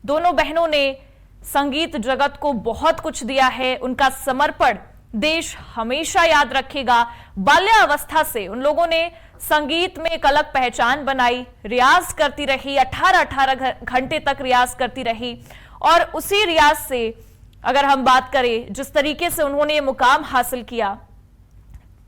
दोनों बहनों ने संगीत जगत को बहुत कुछ दिया है, उनका समर्पण देश हमेशा याद रखेगा। बाल्यावस्था से उन लोगों ने संगीत में एक अलग पहचान बनाई, रियाज करती रही, 18-18 घंटे तक रियाज करती रही, और उसी रियाज से अगर हम बात करें जिस तरीके से उन्होंने ये मुकाम हासिल किया,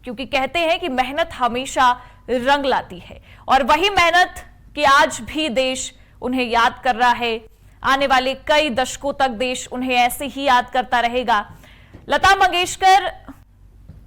क्योंकि कहते हैं कि मेहनत हमेशा रंग लाती है, और वही मेहनत कि आज भी देश उन्हें याद कर रहा है। आने वाले कई दशकों तक देश उन्हें ऐसे ही याद करता रहेगा। लता मंगेशकर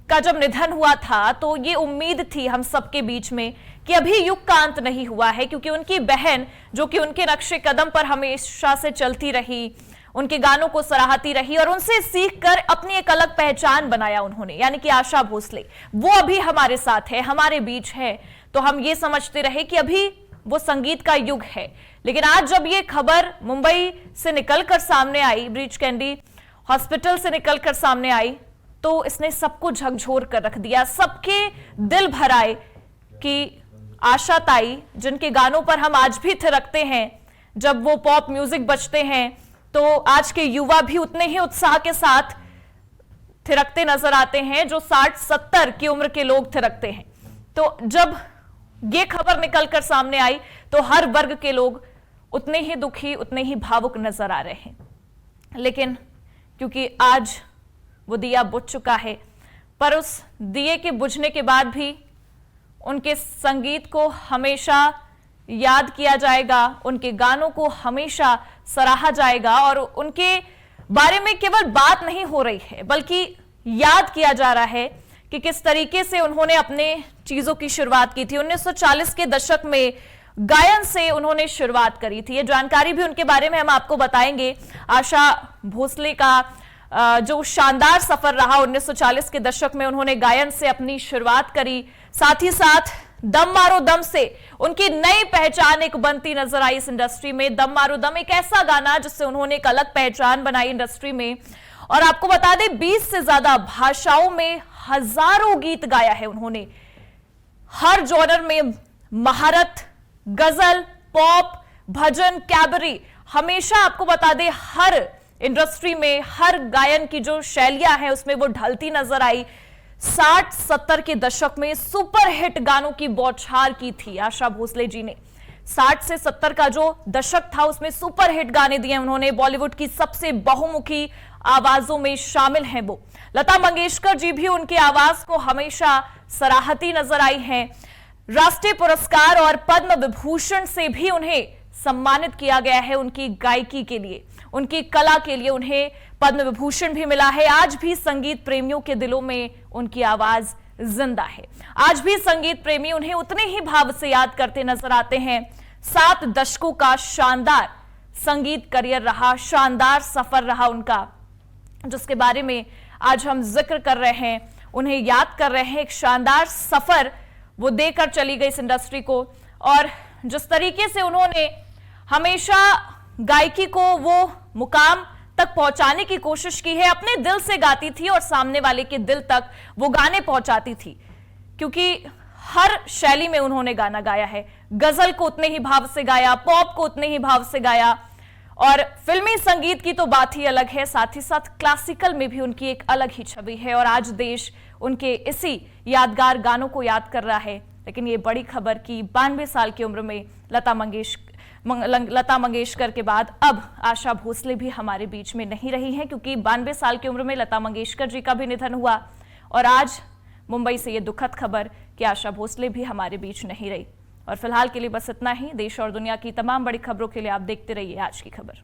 का जब निधन हुआ था तो ये उम्मीद थी हम सबके बीच में कि अभी युग का अंत नहीं हुआ है, क्योंकि उनकी बहन जो कि उनके नक्शे कदम पर हमेशा से चलती रही, उनके गानों को सराहती रही और उनसे सीखकर अपनी एक अलग पहचान बनाया उन्होंने, यानी कि आशा भोसले, वो अभी हमारे साथ है, हमारे बीच है। तो हम ये समझते रहे कि अभी वो संगीत का युग है। लेकिन आज जब ये खबर मुंबई से निकलकर सामने आई, ब्रीच कैंडी हॉस्पिटल से निकलकर सामने आई, तो इसने सबको झकझोर कर रख दिया। सबके दिल भर आए कि आशा ताई, जिनके गानों पर हम आज भी थिरकते हैं, जब वो पॉप म्यूजिक बजते हैं तो आज के युवा भी उतने ही उत्साह के साथ थिरकते नजर आते हैं जो 60-70 की उम्र के लोग थिरकते हैं। तो जब ये खबर निकलकर सामने आई तो हर वर्ग के लोग उतने ही दुखी, उतने ही भावुक नजर आ रहे हैं। लेकिन क्योंकि आज वो दिया बुझ चुका है, पर उस दिए के बुझने के बाद भी उनके संगीत को हमेशा याद किया जाएगा, उनके गानों को हमेशा सराहा जाएगा और उनके बारे में केवल बात नहीं हो रही है बल्कि याद किया जा रहा है कि किस तरीके से उन्होंने अपने चीजों की शुरुआत की थी। 1940 के दशक में गायन से उन्होंने शुरुआत करी थी। ये जानकारी भी उनके बारे में हम आपको बताएंगे। आशा भोसले का जो शानदार सफर रहा, 1940 के दशक में उन्होंने गायन से अपनी शुरुआत करी, साथ ही साथ दम मारो दम से उनकी नई पहचान एक बनती नजर आई इस इंडस्ट्री में। दम मारो दम एक ऐसा गाना जिससे उन्होंने एक अलग पहचान बनाई इंडस्ट्री में। और आपको बता दें 20 से ज्यादा भाषाओं में हजारों गीत गाया है उन्होंने, हर जॉनर में महारत, गजल, पॉप, भजन, कैबरे, हमेशा आपको बता दें हर इंडस्ट्री में हर गायन की जो शैलियां हैं उसमें वो ढलती नजर आई। 60-70 के दशक में सुपर हिट गानों की बौछार की थी आशा भोसले जी ने। 60 से 70 का जो दशक था उसमें सुपर हिट गाने दिए उन्होंने। बॉलीवुड की सबसे बहुमुखी आवाजों में शामिल हैं वो। लता मंगेशकर जी भी उनकी आवाज को हमेशा सराहती नजर आई हैं। राष्ट्रीय पुरस्कार और पद्म विभूषण से भी उन्हें सम्मानित किया गया है उनकी गायकी के लिए, उनकी कला के लिए उन्हें पद्म विभूषण भी मिला है। आज भी संगीत प्रेमियों के दिलों में उनकी आवाज जिंदा है। आज भी संगीत प्रेमी उन्हें उतने ही भाव से याद करते नजर आते हैं। 7 दशकों का शानदार संगीत करियर रहा, शानदार सफर रहा उनका, जिसके बारे में आज हम जिक्र कर रहे हैं, उन्हें याद कर रहे हैं। एक शानदार सफर वो देकर चली गई इस इंडस्ट्री को, और जिस तरीके से उन्होंने हमेशा गायकी को वो मुकाम तक पहुंचाने की कोशिश की है, अपने दिल से गाती थी और सामने वाले के दिल तक वो गाने पहुंचाती थी, क्योंकि हर शैली में उन्होंने गाना गाया है। गजल को उतने ही भाव से गाया, पॉप को उतने ही भाव से गाया, और फिल्मी संगीत की तो बात ही अलग है। साथ ही साथ क्लासिकल में भी उनकी एक अलग ही छवि है, और आज देश उनके इसी यादगार गानों को याद कर रहा है। लेकिन ये बड़ी खबर कि 92 साल की उम्र में लता मंगेशकर के बाद अब आशा भोसले भी हमारे बीच में नहीं रही हैं, क्योंकि 92 साल की उम्र में लता मंगेशकर जी का भी निधन हुआ। और आज मुंबई से ये दुखद खबर कि आशा भोसले भी हमारे बीच नहीं रही। और फिलहाल के लिए बस इतना ही। देश और दुनिया की तमाम बड़ी खबरों के लिए आप देखते रहिए आज की खबर।